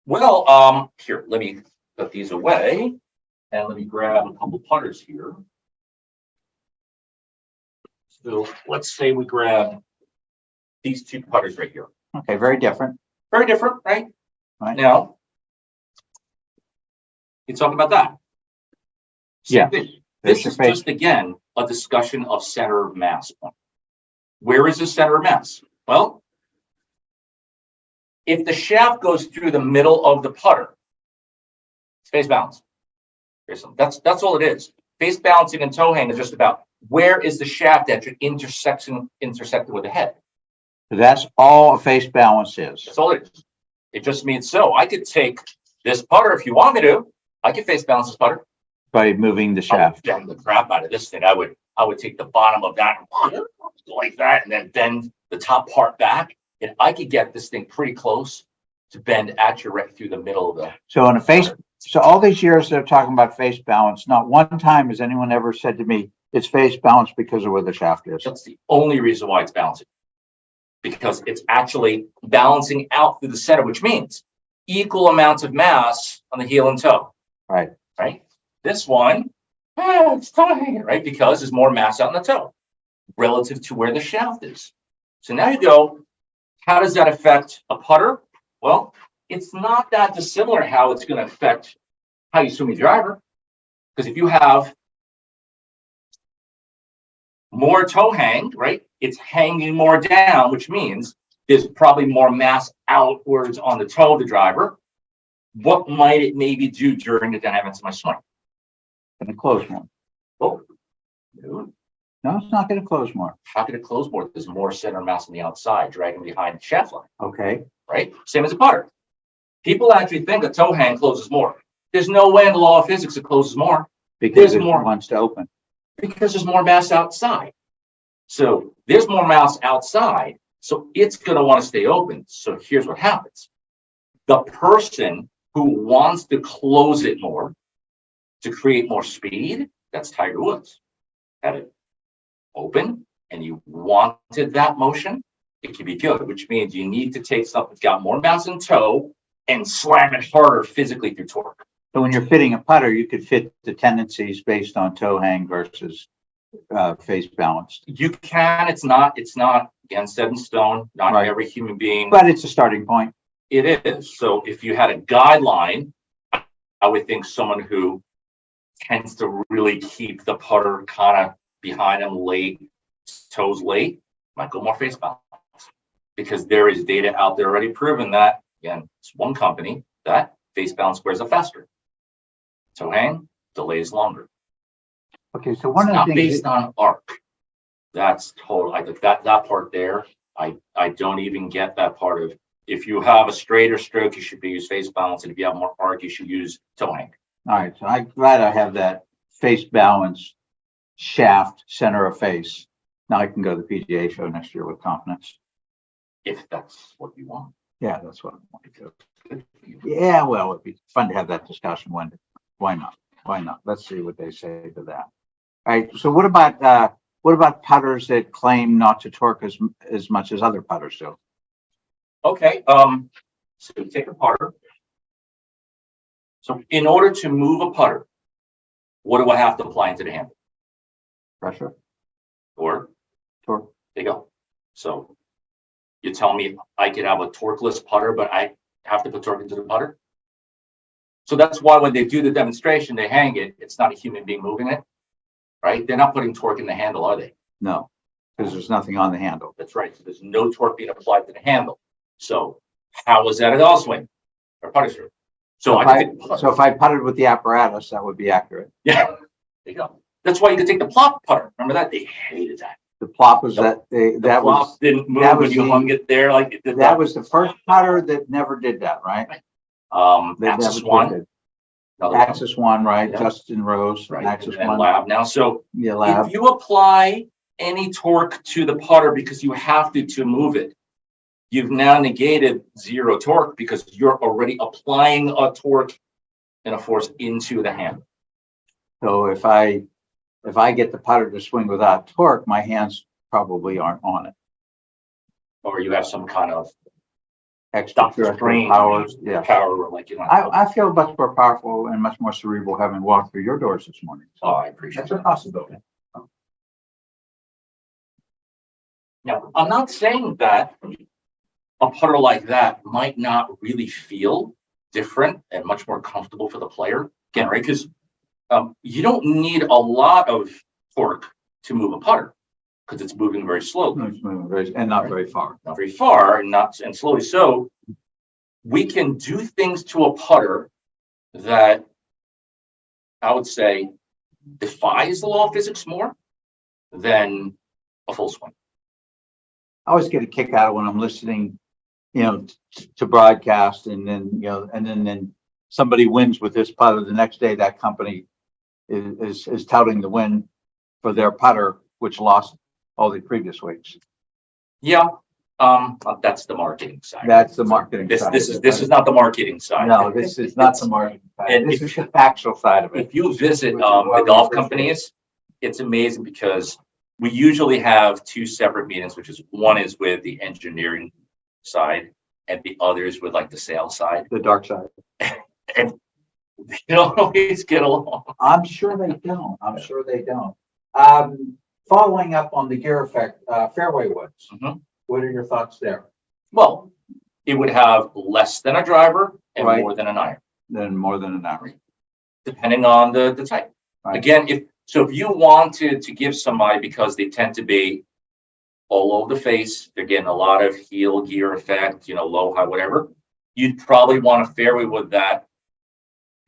Well, here, let me put these away and let me grab a couple putters here. So let's say we grab these 2 putters right here. Okay, very different. Very different, right? Right. Now, you talk about that. Yeah. This is just, again, a discussion of center of mass point. Where is the center of mass? Well, if the shaft goes through the middle of the putter, it's face balance. That's all it is. Face balancing and toe hang is just about where is the shaft that you're intersecting with the head. That's all a face balance is. That's all it is. It just means so. I could take this putter if you want me to. I could face balance this putter by moving the shaft. Bend the crap out of this thing. I would take the bottom of that like that, and then bend the top part back, and I could get this thing pretty close to bend actually right through the middle of the. So in a face, so all these years they're talking about face balance. Not one time has anyone ever said to me it's face balance because of where the shaft is. That's the only reason why it's balancing, because it's actually balancing out through the center, which means equal amounts of mass on the heel and toe. Right. Right. This one, it's toe hanging, right? Because there's more mass out in the toe relative to where the shaft is. So now you go, how does that affect a putter? Well, it's not that dissimilar how it's going to affect how you swing your driver. Because if you have more toe hang, right, it's hanging more down, which means there's probably more mass outwards on the toe of the driver. What might it maybe do during the dynamics of my swing? Going to close more. Oh, no, it's not going to close more. How can it close more? There's more center mass on the outside, dragging behind the shaft line. Okay. Right? Same as a putter. People actually think a toe hang closes more. There's no way in the law of physics it closes more. Because There's it more- wants to open. because there's more mass outside. So there's more mass outside, so it's going to want to stay open. So here's what happens. The person who wants to close it more to create more speed, that's Tiger Woods. Had it open and you wanted that motion, it can be good, which means you need to take stuff that's got more mass in tow and slam it harder physically through torque. So when you're fitting a putter, you could fit the tendencies based on toe hang versus face balanced. You can, it's not again set in stone, not Right. every human being. But it's a starting point. It is. So if you had a guideline, I would think someone who tends to really keep the putter kind of behind them late, toes late, might go more face balance. Because there is data out there already proven that, again, it's one company, that face balance squares are faster. Toe hang, delays longer. Okay, so one It's of not the things based on arc. That's total. I think that part there, I don't even get that part of, if you have a straighter stroke, you should use face balance, and if you have more arc, you should use toe hang. all right, so I'm glad I have that face balance shaft center of face. Now I can go to the PGA show next year with confidence. If that's what you want. Yeah, that's what I want to do. Yeah, well, it'd be fun to have that discussion one day. Why not? Why not? Let's see what they say to that. All right, so what about putters that claim not to torque as much as other putters do? Okay, so take a putter. So in order to move a putter, what do I have to apply into the handle? Pressure, Or torque. there you go. So you tell me I could have a torqueless putter, but I have to put torque into the putter. So that's why when they do the demonstration, they hang it. It's not a human being moving it, right? They're not putting torque in the handle, are they? No, because there's nothing on the handle. That's right. So there's no torque being applied to the handle. So how is that a golf swing or putter stroke? So if I putted with the apparatus, that would be accurate. yeah, there you go. That's why you could take the plop putter. Remember that? They hated that. The plop was The that plop was didn't move that when was you the- hung it there like it did. that was the first putter that never did that, right? That Axis never One. did. Another one. Axis One, right? Yeah. Justin Rose, Right. Axis And One. Lab now. So Yeah, Lab. if you apply any torque to the putter because you have to move it, you've now negated zero torque because you're already applying a torque and a force into the handle. So if I get the putter to swing without torque, my hands probably aren't on it. Or you have some kind of Extra strain powers. Yeah. power, like, you know. I feel much more powerful and much more cerebral having walked through your doors this morning. Oh, So I appreciate that's a that. possibility. Now, I'm not saying that a putter like that might not really feel different and much more comfortable for the player. Again, right? Because you don't need a lot of torque to move a putter because it's moving very slowly. It's moving and not very far. Not very far and slowly. So we can do things to a putter that I would say defies the law of physics more than a full swing. I always get a kick out of when I'm listening, to broadcast, and then then somebody wins with this putter. The next day, that company is touting the win for their putter, which lost all the previous weeks. Yeah, that's the marketing side. That's the marketing side. This is not the marketing side. No, this is not the marketing side. And This is the factual side of it. If you visit Which is why the we golf appreciate companies, it's amazing because we usually have two separate meetings, which is one is with the engineering side and the other is with like the sales side. The dark side. And they don't always get along. I'm sure they don't. I'm sure they don't. Following up on the gear effect, fairway woods. Mhm. What are your thoughts there? Well, it would have less than a driver and Right. more than an iron, Then more than an hour. depending on the type. Right. Again, if you wanted to give somebody, because they tend to be all over the face, they're getting a lot of heel gear effect, low, high, whatever, you'd probably want a fairway wood that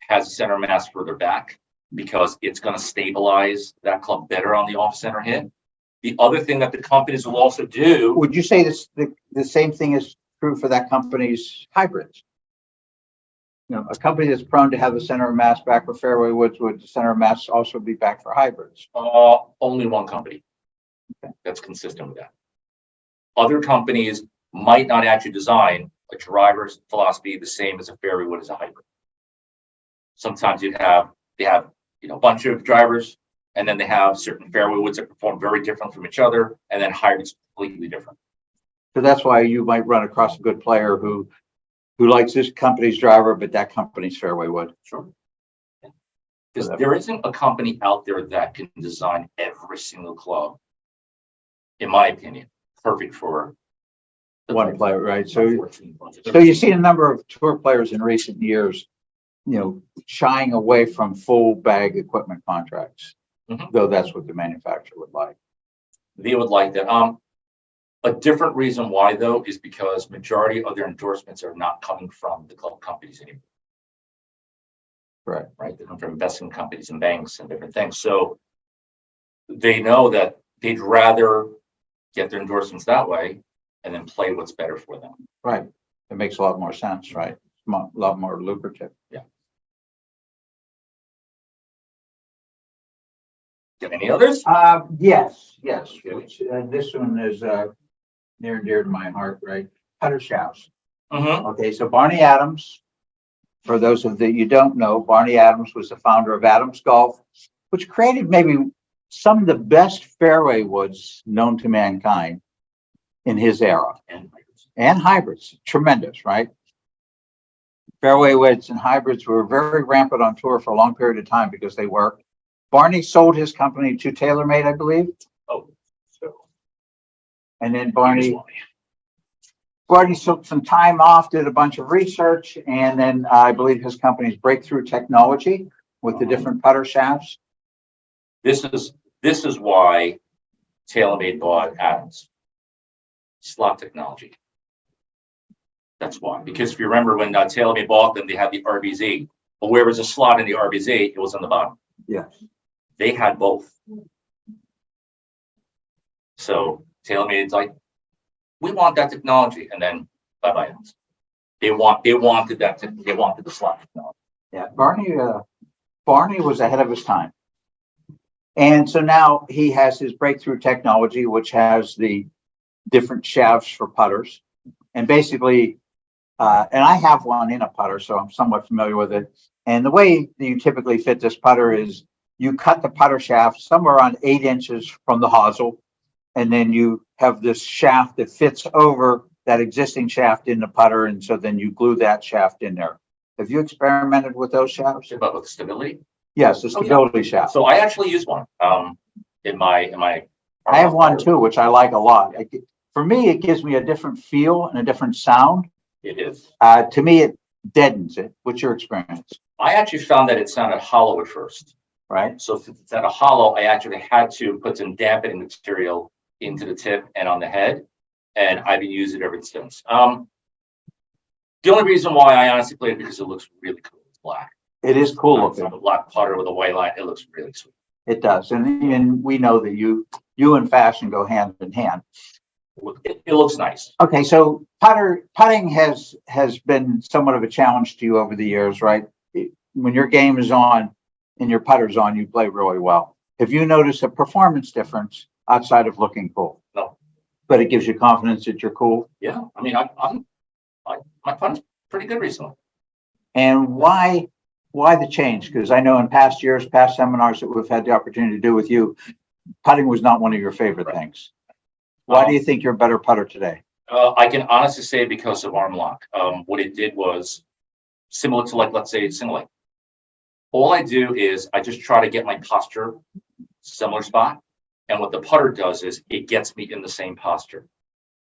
has center mass further back because it's going to stabilize that club better on the off center hit. The other thing that the companies will also do. Would you say the same thing is true for that company's hybrids? a company that's prone to have the center of mass back for fairway woods, would the center of mass also be back for hybrids? Only one company that's consistent with that. Other companies might not actually design a driver's philosophy the same as a fairway wood as a hybrid. Sometimes they have a bunch of drivers, and then they have certain fairway woods that perform very different from each other, and then hybrids completely different. So that's why you might run across a good player who likes this company's driver, but that company's fairway wood. Sure. Because there isn't a company out there that can design every single club, in my opinion, perfect for One player, right? So So you've seen a number of tour players in recent years, shying away from full bag equipment contracts, though that's what the manufacturer would like. they would like that. A different reason why, though, is because majority of their endorsements are not coming from the club companies anymore. Right. Right? They come from investment companies and banks and different things. So they know that they'd rather get their endorsements that way and then play what's better for them. Right. It makes a lot more sense, right? A lot more lucrative. Yeah. Got any others? Yes. Which, this one is near and dear to my heart, right? Putter shafts. Okay, so Barney Adams, for those of that you don't know, Barney Adams was the founder of Adams Golf, which created maybe some of the best fairway woods known to mankind in his era. And hybrids, tremendous, right? Fairway woods and hybrids were very rampant on tour for a long period of time because they worked. Barney sold his company to TaylorMade, I believe. Oh, and then Barney took some time off, did a bunch of research, and then I believe his company's Breakthrough Technology with the different putter shafts. This is why TaylorMade bought Adams. Slot technology. That's why. Because if you remember when TaylorMade bought them, they had the RBZ. But where was a slot in the RBZ, it was on the bottom. Yes. They had both. So TaylorMade's like, we want that technology, and then bye-bye. They wanted the slot technology. Yeah, Barney was ahead of his time. And so now he has his Breakthrough Technology, which has the different shafts for putters. And basically, and I have one in a putter, so I'm somewhat familiar with it. And the way that you typically fit this putter is you cut the putter shaft somewhere around 8 inches from the hosel, and then you have this shaft that fits over that existing shaft in the putter, and so then you glue that shaft in there. Have you experimented with those shafts? About with stability? Yes, the stability shaft. So I actually use one in my. I have one too, which I like a lot. For me, it gives me a different feel and a different sound. It is. To me, it deadens it. What's your experience? I actually found that it sounded hollow at first. Right. So if it's at a hollow, I actually had to put some dampening material into the tip and on the head, and I've been using it ever since. The only reason why I honestly play it because it looks really cool. It's black. It is cool looking. It's a black putter with a white line. It looks really sweet. It does, and we know that you and fashion go hand in hand. It looks nice. Okay, so putting has been somewhat of a challenge to you over the years, right? When your game is on and your putter's on, you play really well. Have you noticed a performance difference outside of looking cool? No. But it gives you confidence that you're cool? Yeah, I mean, my putting's pretty good recently. And why the change? Because I know in past years, past seminars that we've had the opportunity to do with you, putting was not one of your favorite things. Why do you think you're a better putter today? I can honestly say because of arm lock. What it did was similar to, like, let's say single leg. All I do is I just try to get my posture similar spot. And what the putter does is it gets me in the same posture.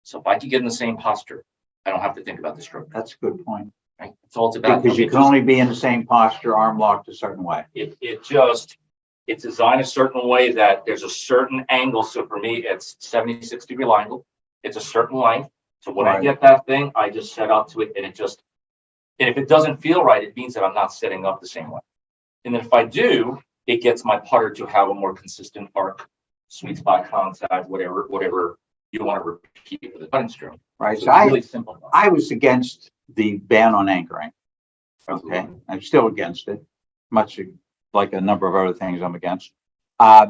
So if I can get in the same posture, I don't have to think about the stroke. That's a good point. Right? That's all it's about. Because you can only be in the same posture, arm locked a certain way. It's designed a certain way that there's a certain angle. So for me, it's 76-degree angle. It's a certain length. So when I get that thing, I just set up to it, and if it doesn't feel right, it means that I'm not setting up the same way. And then if I do, it gets my putter to have a more consistent arc, sweet spot contact, whatever you want to repeat with the putting stroke. Right. So So it's really simple. I was against the ban on anchoring. Okay, I'm still against it, much like a number of other things I'm against. Uh,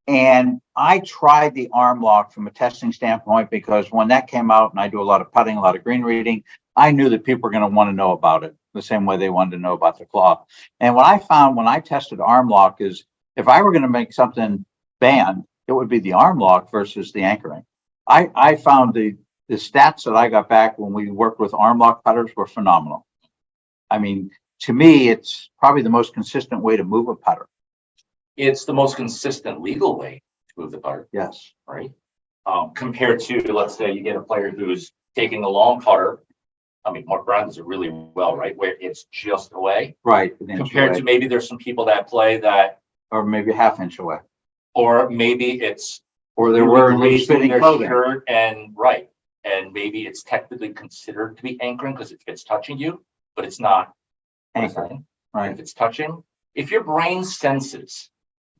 and I tried the arm lock from a testing standpoint because when that came out, and I do a lot of putting, a lot of green reading, I knew that people were going to want to know about it the same way they wanted to know about the cloth. And what I found when I tested arm lock is if I were going to make something banned, it would be the arm lock versus the anchoring. I found the stats that I got back when we worked with arm lock putters were phenomenal. I mean, to me, it's probably the most consistent way to move a putter. It's the most consistent legal way to move the putter, Yes. right? Compared to, let's say you get a player who's taking a long putter. I mean, Mark Brown does it really well, right? Where it's just away. Right. Compared to maybe there's some people that play that, or maybe a half inch away. or maybe it's, or they're wearing loose raising fitting their clothing. shirt and right. And maybe it's technically considered to be anchoring because it's touching you, but it's not Anchoring. Right. If it's touching, if your brain senses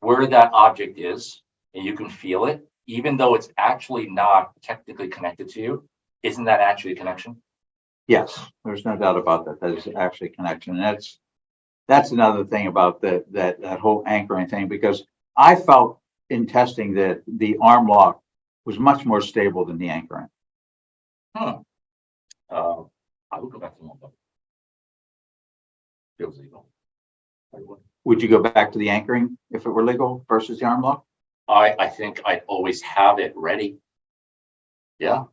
where that object is and you can feel it, even though it's actually not technically connected to you, isn't that actually a connection? Yes, there's no doubt about that. That is actually a connection. And that's another thing about that whole anchoring thing, because I felt in testing that the arm lock was much more stable than the anchoring. I would go back to one. It was legal. Would you go back to the anchoring if it were legal versus the arm lock? I think I'd always have it ready. Yeah.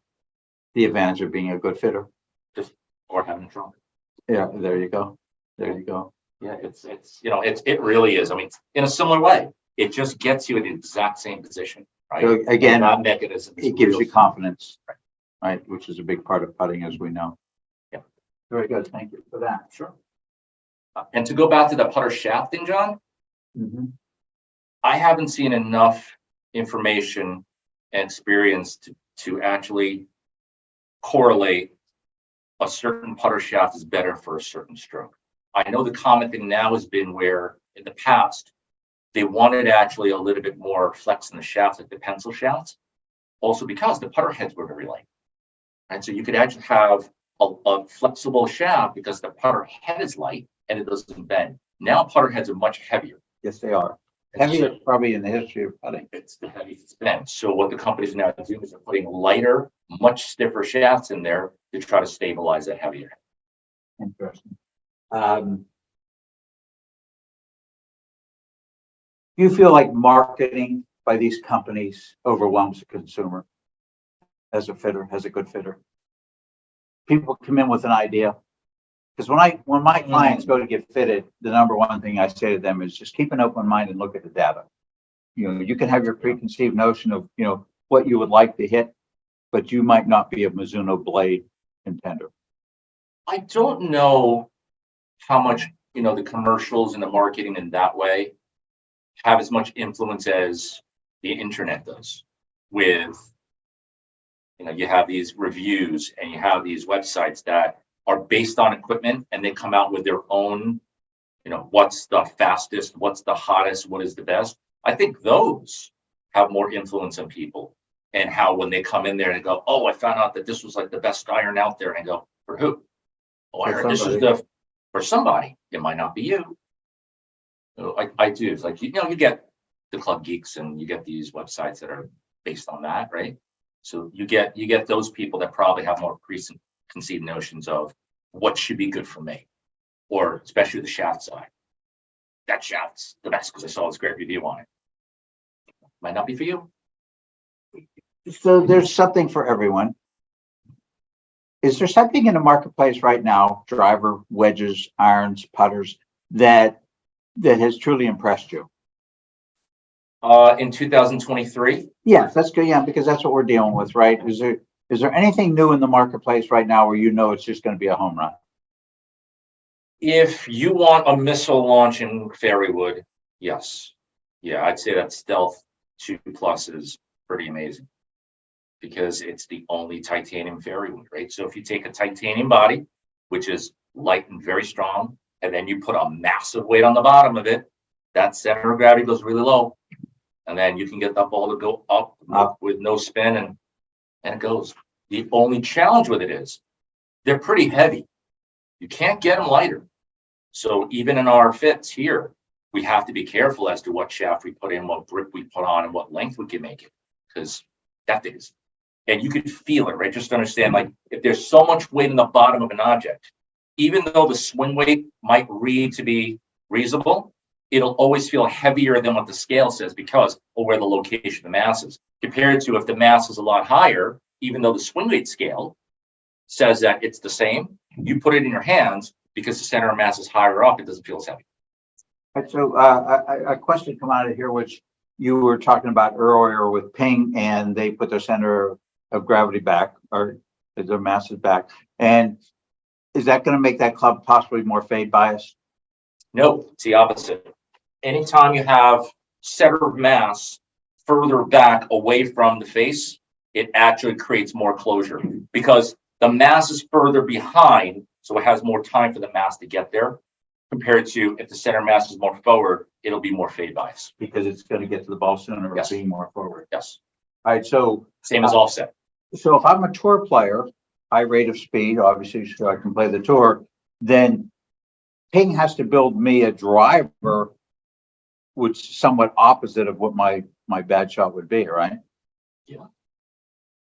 The advantage of being a good fitter. Or having a trunk. Yeah, there you go. There you go. Yeah, it really is. I mean, in a similar way, it just gets you in the exact same position, right? So again, that mechanism, it gives you confidence, right? Which is a big part of putting, as we know. Yeah. Very good. Thank you for that. Sure. And to go back to the putter shafting, John, I haven't seen enough information and experience to actually correlate a certain putter shaft is better for a certain stroke. I know the common thing now has been where in the past, they wanted actually a little bit more flex in the shafts, like the pencil shafts, also because the putter heads were very light. And so you could actually have a flexible shaft because the putter head is light and it doesn't bend. Now putter heads are much heavier. Yes, they are. Heaviest probably in the history of putting. It's the heaviest it's been. So what the companies are now doing is they're putting lighter, much stiffer shafts in there to try to stabilize that heavier. Interesting. Do you feel like marketing by these companies overwhelms the consumer as a fitter, as a good fitter? People come in with an idea. Because when my clients go to get fitted, the number one thing I say to them is just keep an open mind and look at the data. You can have your preconceived notion of, what you would like to hit, but you might not be a Mizuno blade contender. I don't know how much, the commercials and the marketing in that way have as much influence as the internet does with, you have these reviews and you have these websites that are based on equipment and they come out with their own, what's the fastest, what's the hottest, what is the best. I think those have more influence on people and how when they come in there and go, oh, I found out that this was like the best iron out there. And I go, for who? Oh, I heard this is for somebody. It might not be you. I do. It's like, you get the club geeks and you get these websites that are based on that, right? So you get those people that probably have more preconceived notions of what should be good for me, or especially the shaft side. That shaft's the best because I saw this great review on it. Might not be for you. So there's something for everyone. Is there something in the marketplace right now, driver, wedges, irons, putters, that has truly impressed you? In 2023? Yes, that's good. Yeah, because that's what we're dealing with, right? Is there anything new in the marketplace right now where it's just going to be a home run? If you want a missile launch in Fairywood, yes. Yeah, I'd say that Stealth 2 Plus is pretty amazing because it's the only titanium Fairywood, right? So if you take a titanium body, which is light and very strong, and then you put a massive weight on the bottom of it, that center of gravity goes really low. And then you can get that ball to go up with no spin and it goes. The only challenge with it is they're pretty heavy. You can't get them lighter. So even in our fits here, we have to be careful as to what shaft we put in, what grip we put on, and what length we can make it, because that is, and you can feel it, right? Just understand, like, if there's so much weight in the bottom of an object, even though the swing weight might read to be reasonable, it'll always feel heavier than what the scale says because of where the location of the mass is. Compared to if the mass is a lot higher, even though the swing weight scale says that it's the same, you put it in your hands because the center of mass is higher up, it doesn't feel as heavy. Right, so a question come out of here, which you were talking about earlier with ping, and they put their center of gravity back, or their mass is back. And is that going to make that club possibly more fade biased? No, it's the opposite. Anytime you have center of mass further back away from the face, it actually creates more closure because the mass is further behind, so it has more time for the mass to get there. Compared to if the center mass is more forward, it'll be more fade bias. Because it's going to get to the ball sooner, Yes. being more forward. Yes. All right, so Same as offset. so if I'm a tour player, high rate of speed, obviously, so I can play the tour, then ping has to build me a driver, which is somewhat opposite of what my bad shot would be, right? Yeah.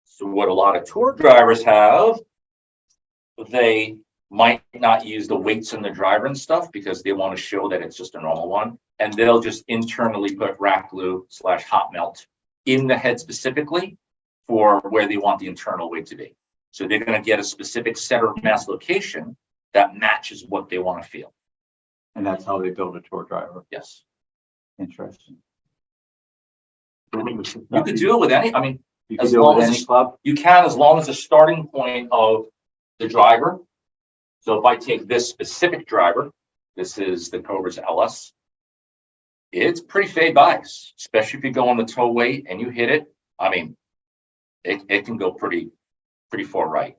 So what a lot of tour drivers have, they might not use the weights in the driver and stuff because they want to show that it's just a normal one. And they'll just internally put rack glue / hot melt in the head specifically for where they want the internal weight to be. So they're going to get a specific center of mass location that matches what they want to feel. And that's how they build a tour driver. Yes. Interesting. You could do it with any, I mean, You can as do it long with as any it's- club. you can, as long as the starting point of the driver. So if I take this specific driver, this is the Cobra's LS. It's pretty fade bias, especially if you go on the toe weight and you hit it. I mean, it can go pretty far right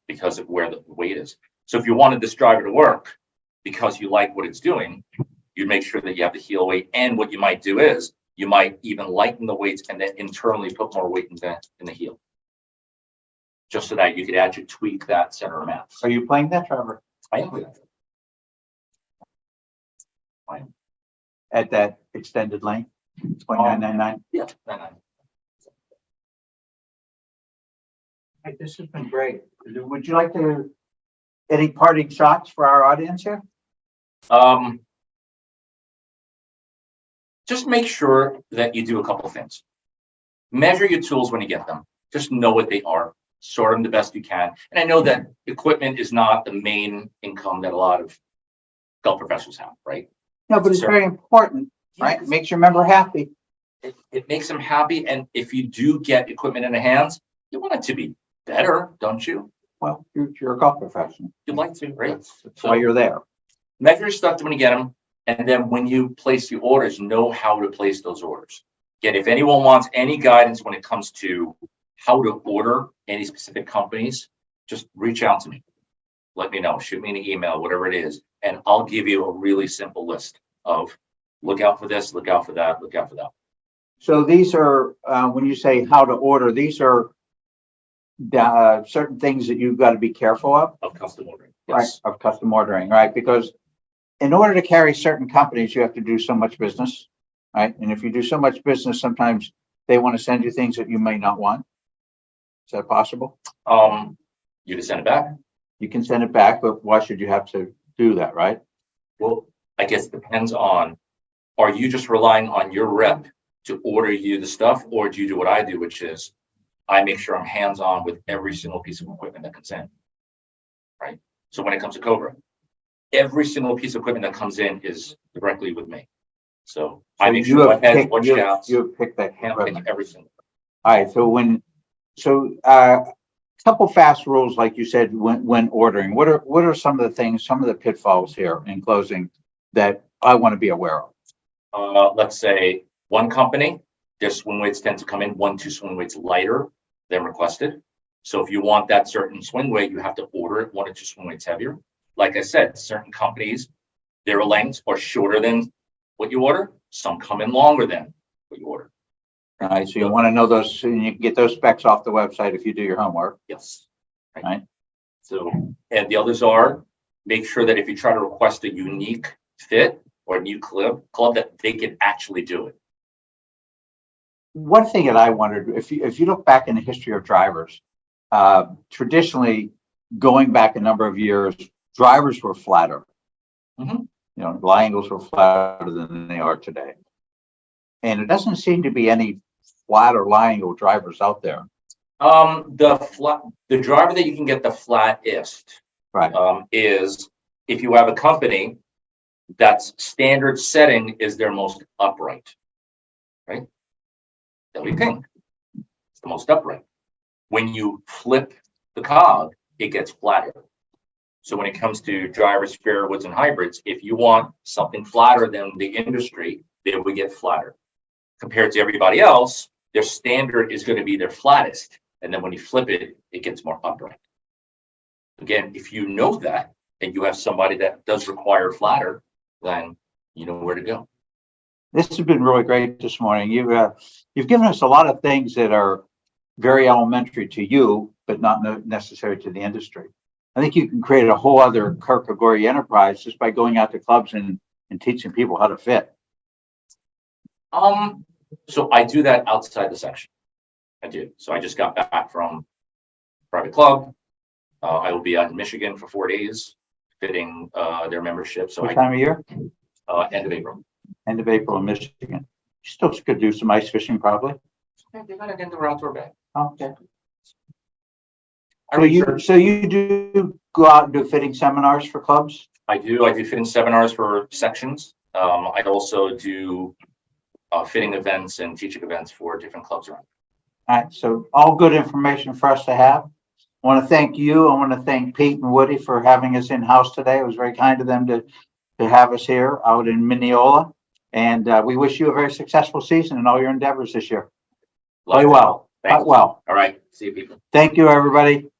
because of where the weight is. So if you wanted this driver to work because you like what it's doing, you'd make sure that you have the heel weight. And what you might do is you might even lighten the weights and then internally put more weight in the heel, just so that you could actually tweak that center of mass. Are you playing that driver I am with that. I am. at that extended length? 0.999? Yeah. Hey, this has been great. Would you like to, any parting shots for our audience here? Just make sure that you do a couple things. Measure your tools when you get them. Just know what they are. Sort them the best you can. And I know that equipment is not the main income that a lot of golf professionals have, right? No, but it's Sure. very important, right? Yes. Makes your member happy. It makes them happy. And if you do get equipment in the hands, you want it to be better, don't you? Well, you're a golf professional. You'd like to, right? That's why you're there. Measure your stuff when you get them. And then when you place the orders, know how to place those orders. Again, if anyone wants any guidance when it comes to how to order any specific companies, just reach out to me. Let me know, shoot me an email, whatever it is. And I'll give you a really simple list of look out for this, look out for that, look out for that. So these are, when you say how to order, these are certain things that you've got to be careful of, Custom ordering. right? Yes. Of custom ordering, right? Because in order to carry certain companies, you have to do so much business, right? And if you do so much business, sometimes they want to send you things that you may not want. Is that possible? You can send it back. You can send it back, but why should you have to do that, right? Well, I guess it depends on, are you just relying on your rep to order you the stuff, or do you do what I do, which is I make sure I'm hands-on with every single piece of equipment that comes in, right? So when it comes to Cobra, every single piece of equipment that comes in is directly with me. So I make sure what heads, what shafts, you have picked that handpick equipment. every single. All right, so couple fast rules, like you said, when ordering, what are some of the things, some of the pitfalls here in closing that I want to be aware of? Let's say one company, their swing weights tend to come in 1-2 swing weights lighter than requested. So if you want that certain swing weight, you have to order it 1 or 2 swing weights heavier. Like I said, certain companies, their lengths are shorter than what you order. Some come in longer than what you order. All right, so you want to know those, and you can get those specs off the website if you do your homework. Yes. Right. So, and the others are make sure that if you try to request a unique fit or a new club that they can actually do it. One thing that I wondered, if you look back in the history of drivers, traditionally, going back a number of years, drivers were flatter. Mhm. You know, lie angles were flatter than they are today. And it doesn't seem to be any flatter lie angle drivers out there. The driver that you can get the flattest Right. is if you have a company that's standard setting is their most upright, right? That we think it's the most upright. When you flip the cog, it gets flatter. So when it comes to drivers, fairwoods, and hybrids, if you want something flatter than the industry, they will get flatter. Compared to everybody else, their standard is going to be their flattest. And then when you flip it, it gets more upright. Again, if you know that and you have somebody that does require flatter, then you know where to go. This has been really great this morning. You've given us a lot of things that are very elementary to you, but not necessary to the industry. I think you can create a whole other Kirk Oguri enterprise just by going out to clubs and teaching people how to fit. So I do that outside the section. I do. So I just got back from private club. I will be out in Michigan for 4 days, fitting their membership. So What time of year? End of April. End of April in Michigan. You still could do some ice fishing, probably. Yeah, they got an indoor outdoor bag. Okay. I So you do go out and do fitting seminars for clubs? I do fitting seminars for sections. I also do fitting events and teaching events for different clubs around. All right. So all good information for us to have. I want to thank you. I want to thank Pete and Woody for having us in-house today. It was very kind of them to have us here out in Mineola. And we wish you a very successful season in all your endeavors this year. Play well. Thanks. Well. All right. See you people. Thank you, everybody.